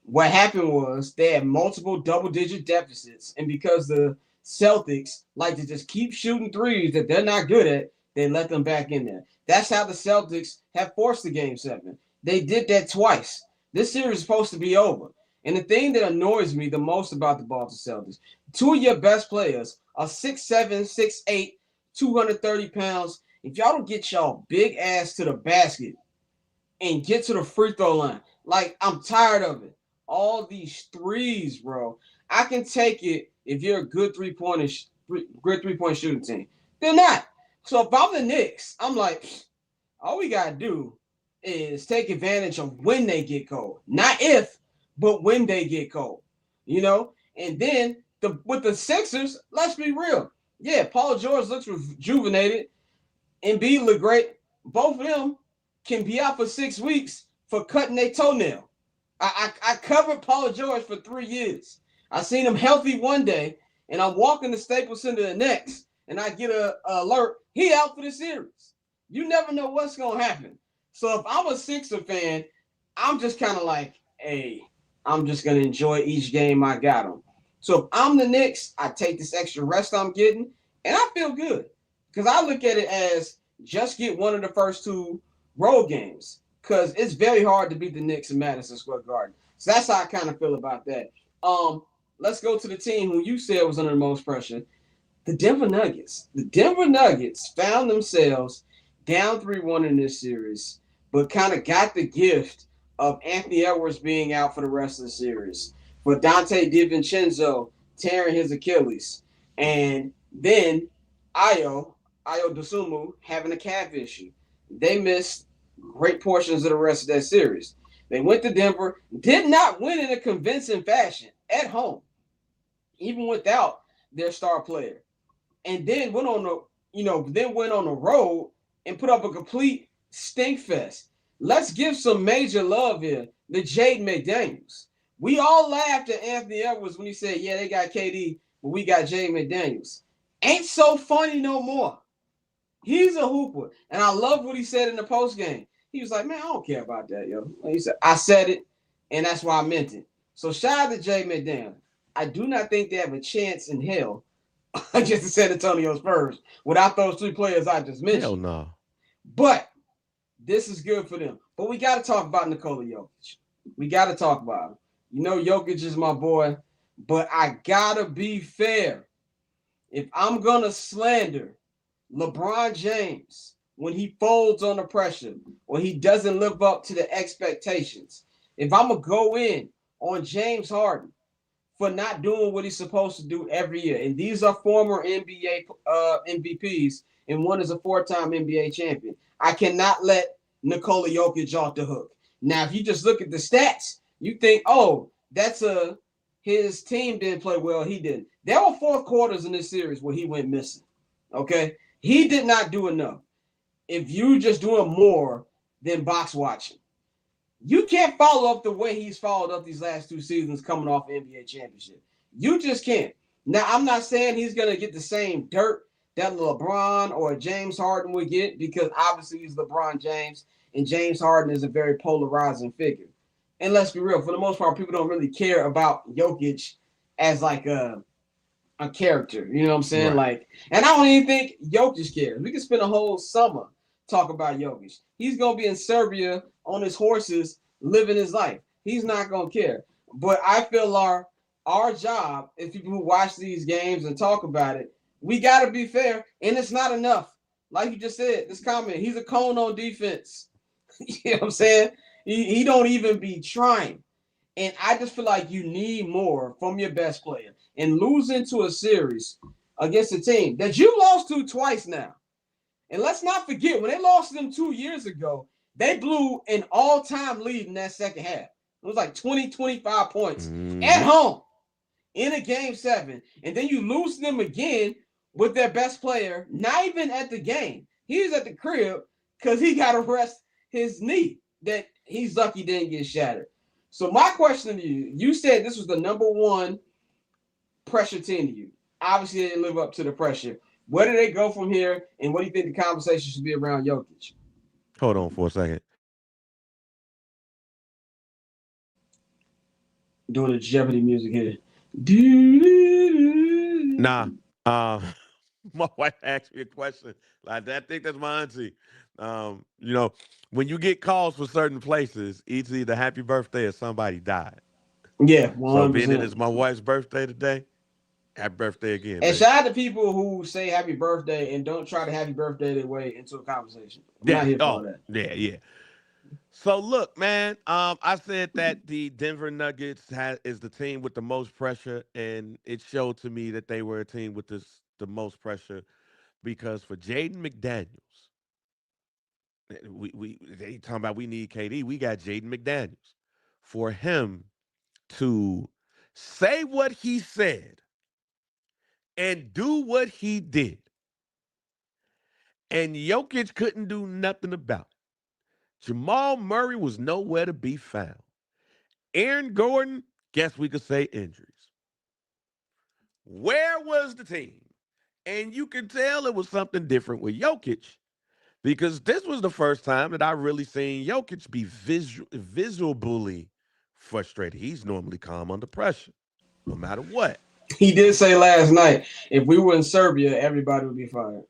What happened was they had multiple double-digit deficits, and because the Celtics like to just keep shooting threes that they're not good at, they let them back in there. That's how the Celtics have forced the Game 7. They did that twice. This series is supposed to be over. And the thing that annoys me the most about the Boston Celtics, two of your best players are 6'7", 6'8", 230 pounds. If y'all don't get y'all big ass to the basket and get to the free throw line, like, I'm tired of it. All these threes, bro. I can take it if you're a good three-point shooting team. They're not. So if I'm the Knicks, I'm like, all we got to do is take advantage of when they get cold. Not if, but when they get cold. You know? And then with the Sixers, let's be real. Yeah, Paul George looks rejuvenated. Embiid look great. Both of them can be out for 6 weeks for cutting their toenail. I covered Paul George for 3 years. I seen him healthy one day, and I'm walking the Staples Center the next, and I get a alert. He out for the series. You never know what's going to happen. So if I'm a Sixer fan, I'm just kind of like, hey, I'm just going to enjoy each game I got them. So if I'm the Knicks, I take this extra rest I'm getting, and I feel good. Because I look at it as just get one of the first 2 road games. Because it's very hard to beat the Knicks in Madison Square Garden. So that's how I kind of feel about that. Let's go to the team who you said was under the most pressure. The Denver Nuggets. The Denver Nuggets found themselves down 3-1 in this series, but kind of got the gift of Anthony Edwards being out for the rest of the series, for Dante DiVincenzo tearing his Achilles, and then Ayo Dosunmu having a calf issue. They missed great portions of the rest of that series. They went to Denver, did not win in a convincing fashion at home, even without their star player, and then went on the road and put up a complete stink fest. Let's give some major love here to Jaden McDaniels. We all laughed at Anthony Edwards when he said, yeah, they got KD, but we got Jaden McDaniels. Ain't so funny no more. He's a hooper. And I love what he said in the postgame. He was like, man, I don't care about that, yo. He said, I said it, and that's why I meant it. So shout out to Jaden McDaniels. I do not think they have a chance in hell against the San Antonio Spurs without those 3 players I just mentioned. Hell no. But this is good for them. But we got to talk about Nikola Jokic. We got to talk about him. You know, Jokic is my boy, but I got to be fair. If I'm going to slander LeBron James when he folds under pressure or he doesn't live up to the expectations, if I'm going to go in on James Harden for not doing what he's supposed to do every year, and these are former NBA MVPs, and one is a 4-time NBA champion, I cannot let Nikola Jokic off the hook. Now, if you just look at the stats, you think, oh, his team didn't play well. He didn't. There were 4 quarters in this series where he went missing. Okay? He did not do enough. If you just doing more than box watching, you can't follow up the way he's followed up these last 2 seasons coming off an NBA championship. You just can't. Now, I'm not saying he's going to get the same dirt that LeBron or James Harden would get, because obviously he's LeBron James, and James Harden is a very polarizing figure. And let's be real, for the most part, people don't really care about Jokic as like a character. You know what I'm saying? Right. Like, and I don't even think Jokic cares. We could spend a whole summer talk about Jokic. He's gonna be in Serbia on his horses, living his life. He's not gonna care. But I feel our job, if people who watch these games and talk about it, we gotta be fair, and it's not enough. Like you just said, this comment, he's a cone on defense. You know what I'm saying? He don't even be trying. And I just feel like you need more from your best player. And losing to a series against a team that you lost to twice now. And let's not forget, when they lost to them 2 years ago, they blew an all-time lead in that second half. It was like 20, 25 points at home in a game 7. And then you lose them again with their best player, not even at the game. He was at the crib because he got to rest his knee that he's lucky didn't get shattered. So my question to you, you said this was the number one pressure team to you. Obviously, they didn't live up to the pressure. Where do they go from here, and what do you think the conversation should be around Jokic? Hold on for a second. Doing the Jeopardy music here. Nah, my wife asked me a question. Like I think that's my auntie. You know, when you get calls for certain places, it's either happy birthday or somebody died. Yeah, So being that 100%. it's my wife's birthday today, happy birthday again, And baby. shout out to people who say happy birthday and don't try to happy birthday their way into a conversation. I'm Yeah. not here for all Oh, that. yeah. So look, man. I said that the Denver Nuggets is the team with the most pressure, and it showed to me that they were a team with the most pressure because for Jaden McDaniels, we they talking about we need KD. We got Jaden McDaniels. For him to say what he said and do what he did, and Jokic couldn't do nothing about it. Jamal Murray was nowhere to be found. Aaron Gordon, guess we could say injuries. Where was the team? And you can tell it was something different with Jokic because this was the first time that I really seen Jokic be visibly frustrated. He's normally calm under pressure, no matter what. He did say last night, if we were in Serbia, everybody would be fired.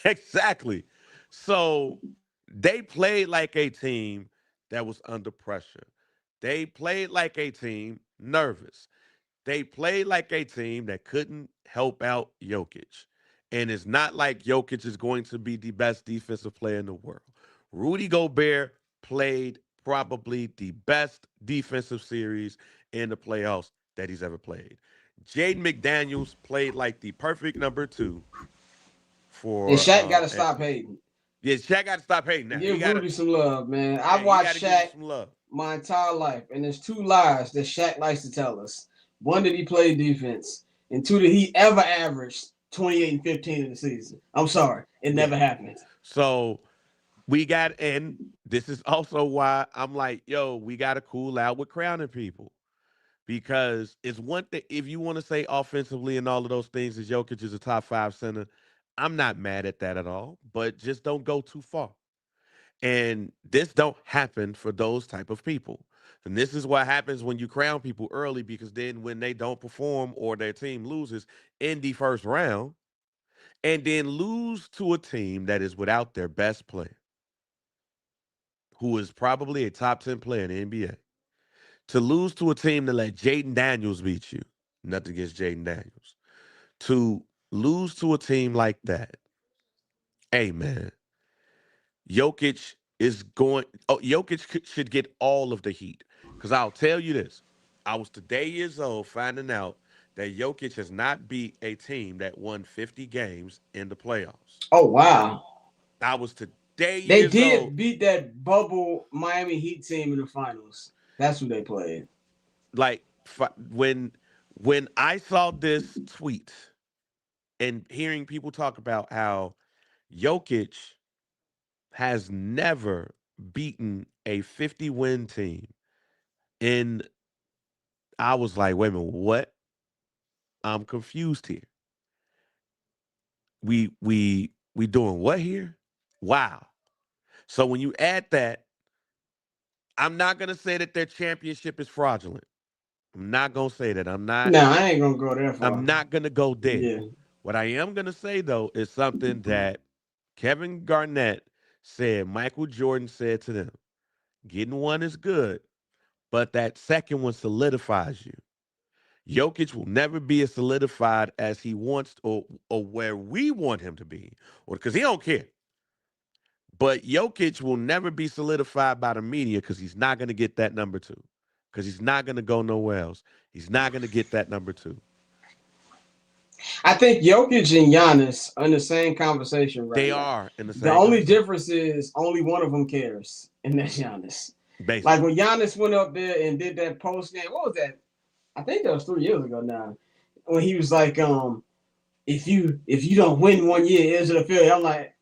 Exactly. So they played like a team that was under pressure. They played like a team nervous. They played like a team that couldn't help out Jokic. And it's not like Jokic is going to be the best defensive player in the world. Rudy Gobert played probably the best defensive series in the playoffs that he's ever played. Jaden McDaniels played like the perfect number 2 And for Shaq got to stop hating. yeah, Shaq got to stop hating now. Give Rudy some love, man. Yeah, I've watched Shaq some love. my entire life, and there's 2 lies that Shaq likes to tell us. One, that he played defense, and 2, that he ever averaged 28 and 15 in the season. I'm sorry, it never happened. So we got, and this is also why I'm like, yo, we got to cool out with crowning people. Because it's one thing, if you want to say offensively and all of those things, as Jokic is a top 5 center, I'm not mad at that at all, but just don't go too far. And this don't happen for those type of people. And this is what happens when you crown people early, because then when they don't perform or their team loses in the first round and then lose to a team that is without their best player, who is probably a top 10 player in the NBA, to lose to a team that let Jaden Daniels beat you, nothing against Jaden Daniels, to lose to a team like that, hey man, Jokic is going. Oh, Jokic should get all of the heat. Because I'll tell you this: I was today years old finding out that Jokic has not beat a team that won 50 games in the playoffs. Oh, wow. I was today They years did old. beat that bubble Miami Heat team in the finals. That's who they played. Like when I saw this tweet and hearing people talk about how Jokic has never beaten a 50-win team in, I was like, wait a minute, what? I'm confused here. We doing what here? Wow. So when you add that, I'm not gonna say that their championship is fraudulent. I'm not gonna say that. Nah, I ain't gonna go that I'm far. not gonna go there. Yeah. What I am gonna say though is something that Kevin Garnett said Michael Jordan said to them, getting one is good, but that second one solidifies you. Jokic will never be as solidified as he wants or where we want him to be, or because he don't care. But Jokic will never be solidified by the media because he's not going to get that number two. Because he's not going to go nowhere else. He's not going to get that number two. I think Jokic and Giannis are in the same conversation right They now. are in the The same only conversation. difference is only one of them cares, and that's Giannis. Like Basically. when Giannis went up there and did that post game, what was that? I think that was 3 years ago now. When he was like, if you don't win 1 year, is it a failure? I'm like,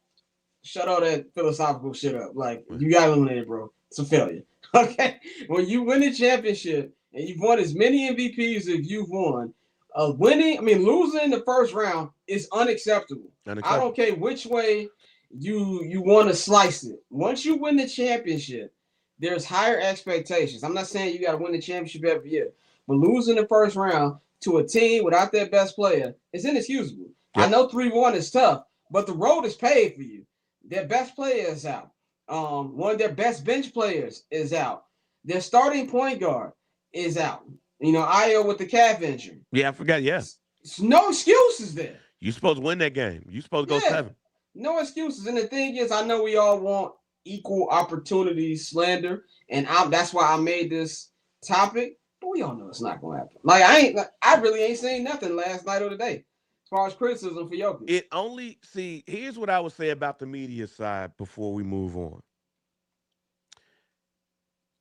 shut all that philosophical shit up. Like, you got eliminated, bro. It's a failure. Okay? When you win the championship and you've won as many MVPs as you've won, losing in the first round is unacceptable. I don't Unacceptable. care which way you want to slice it. Once you win the championship, there's higher expectations. I'm not saying you got to win the championship every year, but losing the first round to a team without their best player is inexcusable. I Yep. know 3-1 is tough, but the road is paid for you. Their best player is out. One of their best bench players is out. Their starting point guard is out. Io with the calf injury. Yeah, I forgot. Yeah. It's no excuses there. You supposed to win that game. You supposed to go Yeah, seven. no excuses. And the thing is, I know we all want equal opportunity slander, and that's why I made this topic. But we all know it's not gonna happen. I really ain't seen nothing last night or today as far as criticism for Jokic. Here's what I would say about the media side before we move on.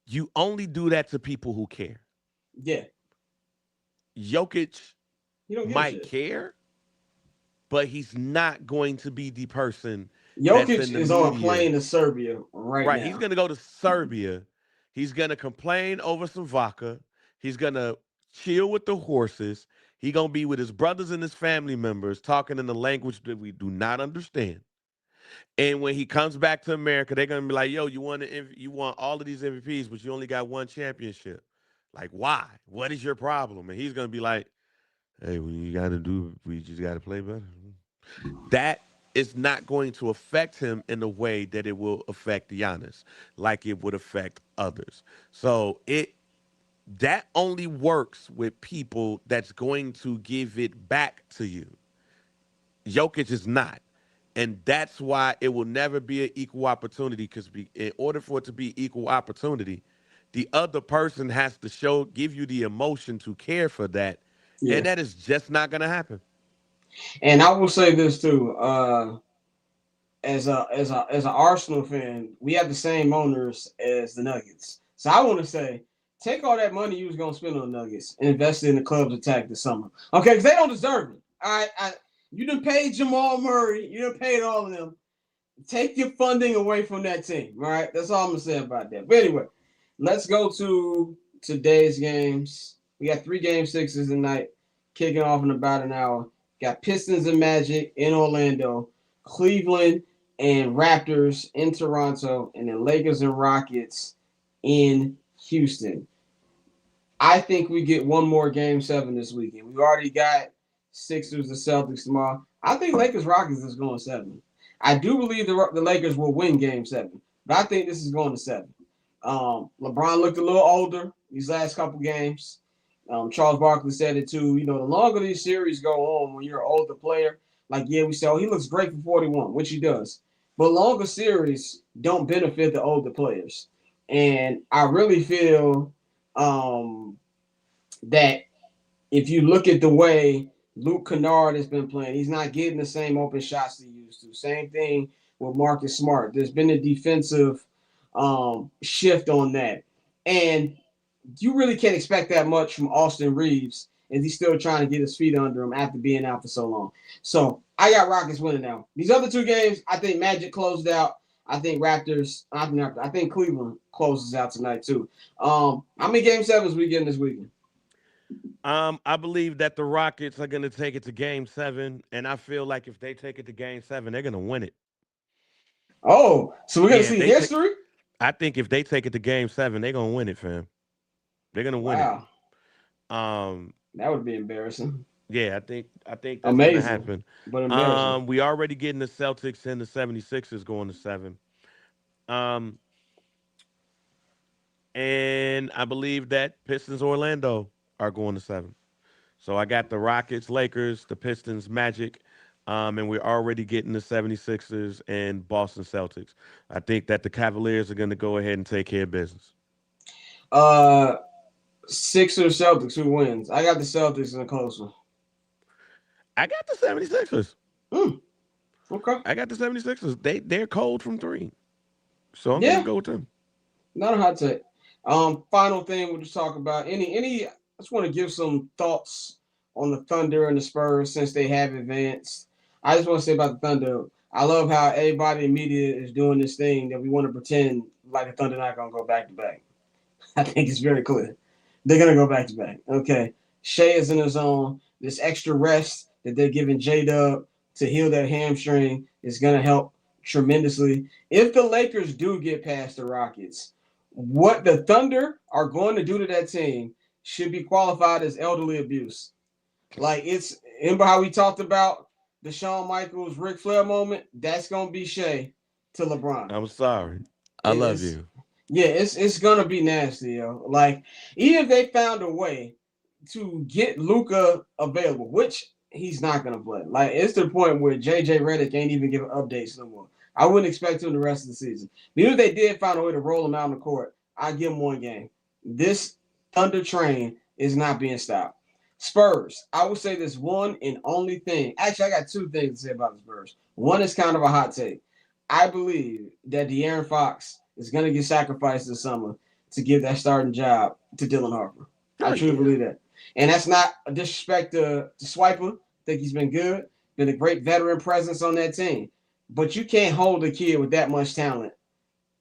You only do that to people who care. Yeah, Jokic you don't give a might shit. care, but he's not going to be the person that's in Jokic the is on a media. plane to Serbia right Right. He's now. going to go to Serbia. He's going to complain over some vodka. He's going to chill with the horses. He's going to be with his brothers and his family members talking in the language that we do not understand. And when he comes back to America, they're going to be like, yo, you want all of these MVPs, but you only got one championship. Like, why? What is your problem? And he's going to be like, hey, we just got to play better. That is not going to affect him in the way that it will affect Giannis, like it would affect others. So that only works with people that's going to give it back to you. Jokic is not. And that's why it will never be an equal opportunity because in order for it to be equal opportunity, the other person has to give you the emotion to care for that. Yeah, And that is just not going to happen. and I will say this too. As an Arsenal fan, we have the same owners as the Nuggets. So I want to say, take all that money you was gonna spend on the Nuggets and invest it in the club's attack this summer. Okay, because they don't deserve it. All right, you done paid Jamal Murray, you done paid all of them. Take your funding away from that team. All right, that's all I'm gonna say about that. But anyway, let's go to today's games. We got 3 game 6s tonight, kicking off in about an hour. Got Pistons and Magic in Orlando, Cleveland and Raptors in Toronto, and then Lakers and Rockets in Houston. I think we get one more game 7 this weekend. We've already got Sixers and Celtics tomorrow. I think Lakers Rockets is going 7. I do believe the Lakers will win game 7, but I think this is going to 7. LeBron looked a little older these last couple games. Charles Barkley said it too. The longer these series go on, when you're an older player, like we say, oh, he looks great for 41, which he does. But longer series don't benefit the older players, and I really feel that if you look at the way Luke Kennard has been playing, he's not getting the same open shots he used to. Same thing with Marcus Smart. There's been a defensive shift on that, and you really can't expect that much from Austin Reeves as he's still trying to get his feet under him after being out for so long. So I got Rockets winning now. These other 2 games, I think Magic closed out. I think I think Cleveland closes out tonight too. How many game 7s we getting this weekend? I believe that the Rockets are going to take it to game 7, and I feel like if they take it to game 7, they're going to win it. Oh, so we're gonna Yeah, see history? I think if they take it to game 7, they're going to win it, fam. They're going to win it. Wow, Um, that would be embarrassing. yeah, I think that's going to Amazing, happen. but embarrassing. We already getting the Celtics and the 76ers going to 7. Um, and I believe that Pistons Orlando are going to 7. So I got the Rockets, Lakers, the Pistons, Magic, and we're already getting the 76ers and Boston Celtics. I think that the Cavaliers are going to go ahead and take care of business. Sixers Celtics, who wins? I got the Celtics in a close one. I got the 76ers. Okay. I got the 76ers. They're cold from 3. So I'm going to Yeah, go with them. not a hot take. Final thing we'll just talk about. I just want to give some thoughts on the Thunder and the Spurs since they have advanced. I just want to say about the Thunder. I love how everybody in media is doing this thing that we want to pretend like the Thunder not gonna go back to back. I think it's very clear. They're gonna go back to back. Okay. Shea is in his zone. This extra rest that they're giving J-Dub to heal that hamstring is gonna help tremendously. If the Lakers do get past the Rockets, what the Thunder are going to do to that team should be qualified as elderly abuse. Like remember how we talked about the Shawn Michaels Ric Flair moment? That's gonna be Shea to LeBron. I'm sorry. I love It's you. yeah, it's gonna be nasty, yo. Like even if they found a way to get Luka available, which he's not gonna play. Like it's to the point where JJ Redick ain't even giving updates no more. I wouldn't expect him the rest of the season. But even if they did find a way to roll him out on the court, I'd give him one game. This Thunder train is not being stopped. Spurs, I would say this one and only thing. Actually, I got two things to say about the Spurs. One is kind of a hot take. I believe that De'Aaron Fox is going to get sacrificed this summer to give that starting job to Dylan Harper. Oh, I truly yeah. believe that. And that's not a disrespect to Swiper. I think he's been good, been a great veteran presence on that team. But you can't hold a kid with that much talent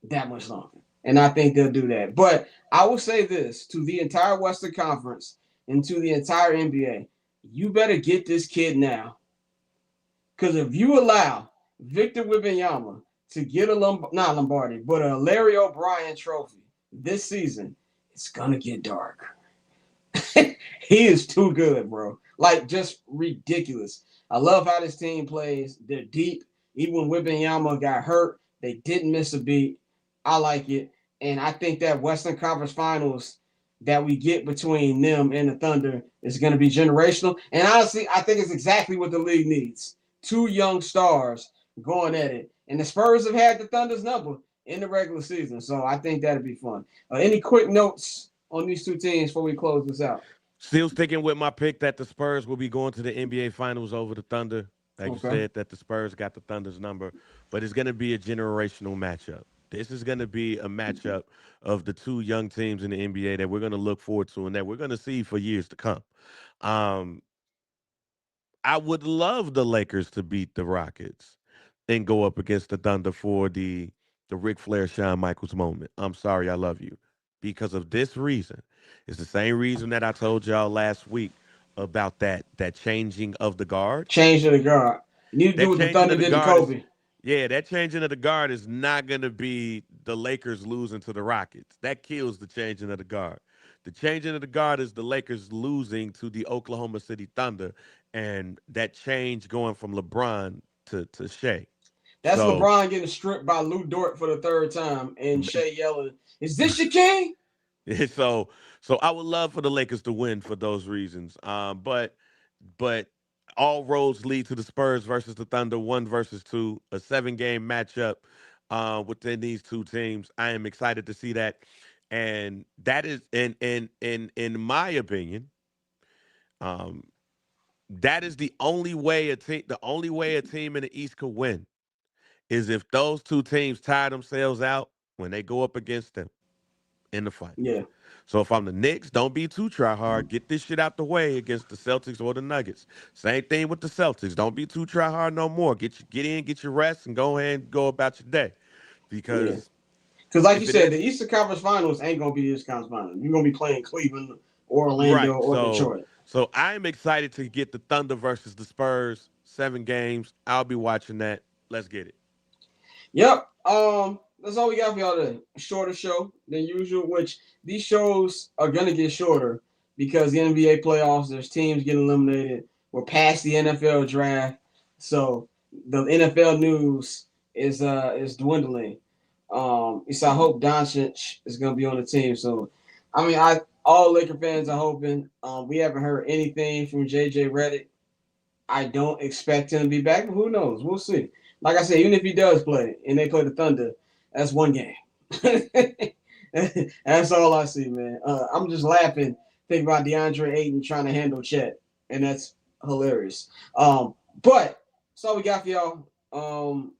that much longer. And I think they'll do that. But I will say this to the entire Western Conference and to the entire NBA, you better get this kid now. Because if you allow Victor Wembanyama to get not Lombardi, but a Larry O'Brien trophy this season, it's going to get dark. He is too good, bro. Like, just ridiculous. I love how this team plays. They're deep. Even when Wembanyama got hurt, they didn't miss a beat. I like it. And I think that Western Conference Finals that we get between them and the Thunder is going to be generational. And honestly, I think it's exactly what the league needs. Two young stars going at it. And the Spurs have had the Thunder's number in the regular season. So I think that'd be fun. Any quick notes on these two teams before we close this out? Still sticking with my pick that the Spurs will be going to the NBA Finals over the Thunder. Like you said, that the Spurs got the Thunder's number, but it's going to be a generational matchup. This is going to be a matchup of the two young teams in the NBA that we're going to look forward to and that we're going to see for years to come. Um, I would love the Lakers to beat the Rockets and go up against the Thunder for the Ric Flair Shawn Michaels moment. I'm sorry, I love you. Because of this reason. It's the same reason that I told y'all last week about that changing of the guard. Change of the guard. You need to do That what the changing Thunder of the did to guard is Kobe. yeah, that changing of the guard is not going to be the Lakers losing to the Rockets. That kills the changing of the guard. The changing of the guard is the Lakers losing to the Oklahoma City Thunder, and that change going from LeBron to Shea. That's So, LeBron getting stripped by Lou Dort for the third time and Shea yelling, "Is this your king?" so, so I would love for the Lakers to win for those reasons. But all roads lead to the Spurs versus the Thunder, 1 versus 2, a 7-game matchup within these two teams. I am excited to see that, and that is in my opinion, um, that is the only way a team in the East could win is if those two teams tire themselves out when they go up against them in the finals. Yeah. So if I'm the Knicks, don't be too try hard. Get this shit out the way against the Celtics or the Nuggets. Same thing with the Celtics. Don't be too try hard no more. Get in, get your rest, and go ahead and go about your day. Because like you said, is, the Eastern Conference Finals ain't gonna be the Eastern Conference Finals. You're gonna be playing Cleveland or right. Orlando or Detroit. So I'm excited to get the Thunder versus the Spurs, 7 games. I'll be watching that. Let's get it. Yep. That's all we got for y'all today. A shorter show than usual, which these shows are gonna get shorter because the NBA playoffs, there's teams getting eliminated. We're past the NFL draft, so the NFL news is dwindling. So I hope Doncic is going to be on the team. So, I mean, all Laker fans are hoping. We haven't heard anything from JJ Redick. I don't expect him to be back, but who knows? We'll see. Like I said, even if he does play and they play the Thunder, that's one game. That's all I see, man. I'm just laughing thinking about DeAndre Ayton trying to handle Chet, and that's hilarious. But that's all we got for y'all.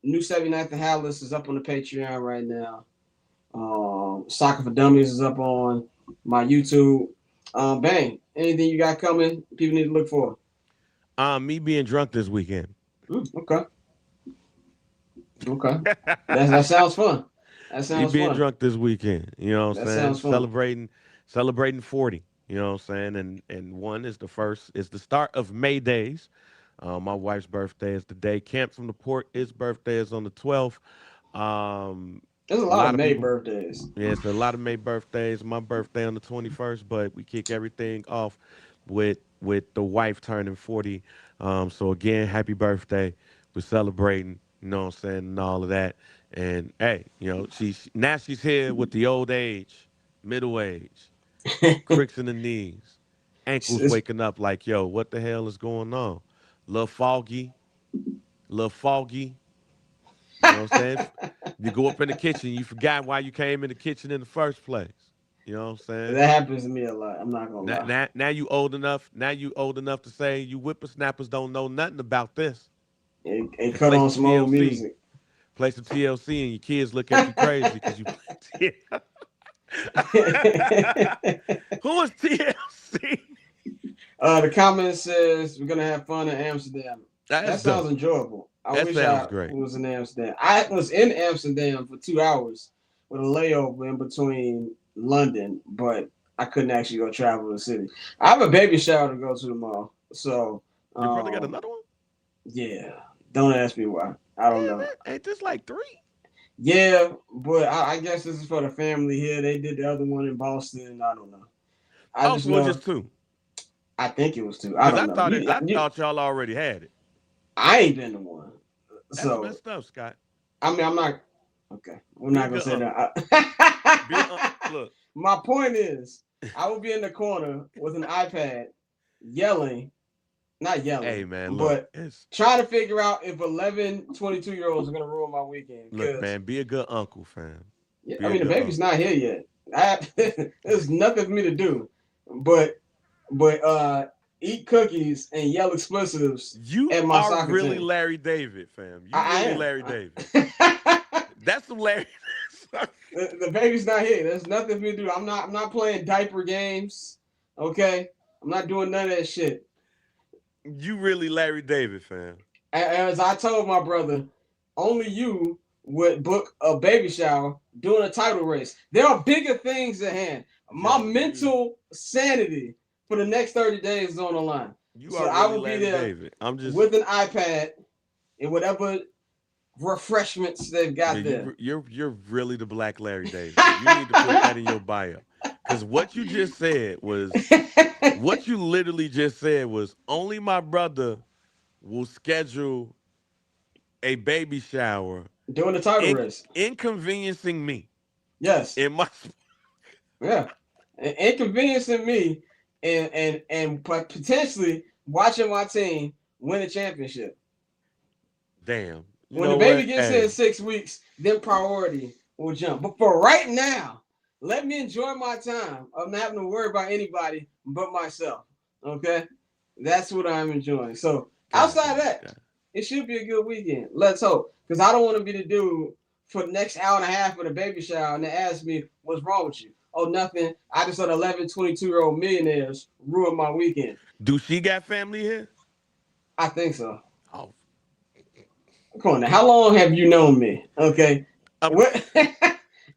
New 79th and Hallis is up on the Patreon right now. Soccer for Dummies is up on my YouTube. Bang. Anything you got coming? People need to look for. Me being drunk this weekend. Okay. That sounds fun. That sounds Me being fun. drunk this weekend. You know what I'm saying? Sounds fun. Celebrating 40. You know what I'm saying? And one is the start of May days. My wife's birthday is the day. Camp from the Port, his birthday is on the 12th. There's a lot of May birthdays. Yeah, it's a lot of May birthdays. My birthday on the 21st, but we kick everything off with the wife turning 40. So again, happy birthday. We're celebrating, you know what I'm saying, and all of that. And hey, you know, she's here with the old age, middle age, cricks in the knees, ankles waking up like, yo, what the hell is going on? Little foggy. You know what I'm saying? You go up in the kitchen, you forgot why you came in the kitchen in the first place. You know what I'm saying? That happens to me a lot. I'm not gonna lie. Now you old enough. Now you old enough to say you whippersnappers don't know nothing about this. And cut on some old music. Play some TLC and your kids look at you crazy because you play Who is TLC? The comment says we're gonna have fun in Amsterdam. That sounds enjoyable. I wish I was in Amsterdam. I was in Amsterdam for 2 hours with a layover in between London, but I couldn't actually go travel the city. I have a baby shower to go to tomorrow. So your brother got another one? Yeah. Don't ask me why. I don't know. Ain't this like 3? Yeah, but I guess this is for the family here. They did the other one in Boston. I don't know. Just 2. I think it was 2. I don't know. I thought y'all already had it. I ain't been to one. That's messed up, Scott. I mean, I'm not. Okay, we're not gonna say that. Look, my point is, I will be in the corner with an iPad, not yelling. Hey man, but trying to figure out if 11, 22-year-olds are gonna ruin my weekend. Look, man, be a good uncle, fam. Yeah, I mean, the baby's not here yet. There's nothing for me to do, but eat cookies and yell expletives. You at my are really team. Larry David, fam. I am Larry David. That's some Larry. The baby's not here. There's nothing for me to do. I'm not playing diaper games. Okay, I'm not doing none of that shit. You really Larry David, fam. As I told my brother, only you would book a baby shower doing a title race. There are bigger things at hand. My mental sanity for the next 30 days is on the line. I will be there David. I'm just with an iPad and whatever refreshments they've got there. You're really the Black Larry David. You need to put that in your bio. Because what you just said was what you literally just said was only my brother will schedule a baby shower doing the title race. Inconveniencing me. Yes. Yeah. Inconveniencing me and potentially watching my team win a championship. Damn. When the baby gets here in 6 weeks, then priority will jump. But for right now, let me enjoy my time. I'm not having to worry about anybody but myself. Okay? That's what I'm enjoying. So outside of that, it should be a good weekend. Let's hope. Because I don't want to be the dude for the next hour and a half of the baby shower and they ask me, what's wrong with you? Oh, nothing. I just let 11, 22-year-old millionaires ruin my weekend. Do she got family here? I think so. Oh. Come on now. How long have you known me? Okay.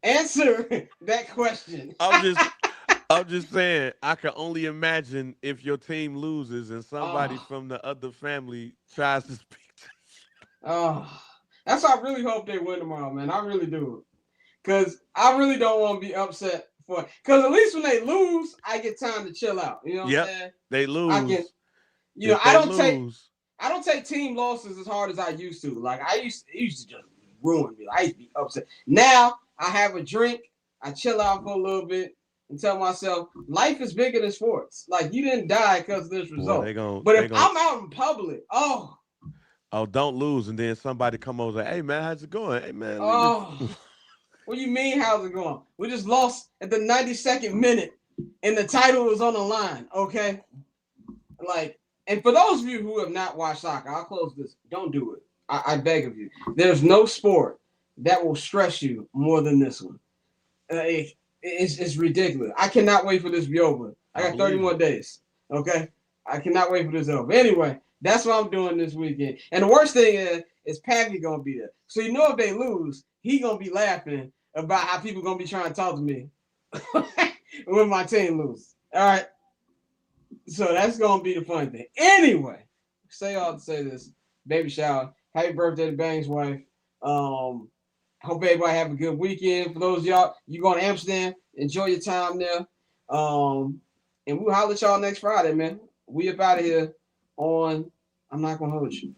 Answer that question. I'm just saying, I can only imagine if your team loses and somebody from the other family tries to speak to you. Oh, that's why I really hope they win tomorrow, man. I really do. Because I really don't want to be upset for it. Because at least when they lose, I get time to chill out. You know what I'm saying? They lose. I don't take team losses as hard as I used to. Like, I used to just ruin me. I used to be upset. Now, I have a drink, I chill out for a little bit, and tell myself life is bigger than sports. Like you didn't die because of this result. But if I'm out in public, oh, don't lose, and then somebody come over and say, hey man, how's it going? Hey man, what do you mean how's it going? We just lost at the 92nd minute and the title was on the line, okay? Like, and for those of you who have not watched soccer, I'll close this. Don't do it. I beg of you. There's no sport that will stress you more than this one. It's ridiculous. I cannot wait for this to be over. I got 30 more days, okay? I cannot wait for this over. Anyway, that's what I'm doing this weekend. And the worst thing is Pappy going to be there. So you know if they lose, he going to be laughing about how people going to be trying to talk to me when my team loses. All right? So that's going to be the fun thing. Anyway, say all to say this. Baby shower. Happy birthday to Bang's wife. Hope everybody have a good weekend. For those of y'all, you going to Amsterdam, enjoy your time there. And we'll holler at y'all next Friday, man. We up out of here on I'm Not Gonna Hold You.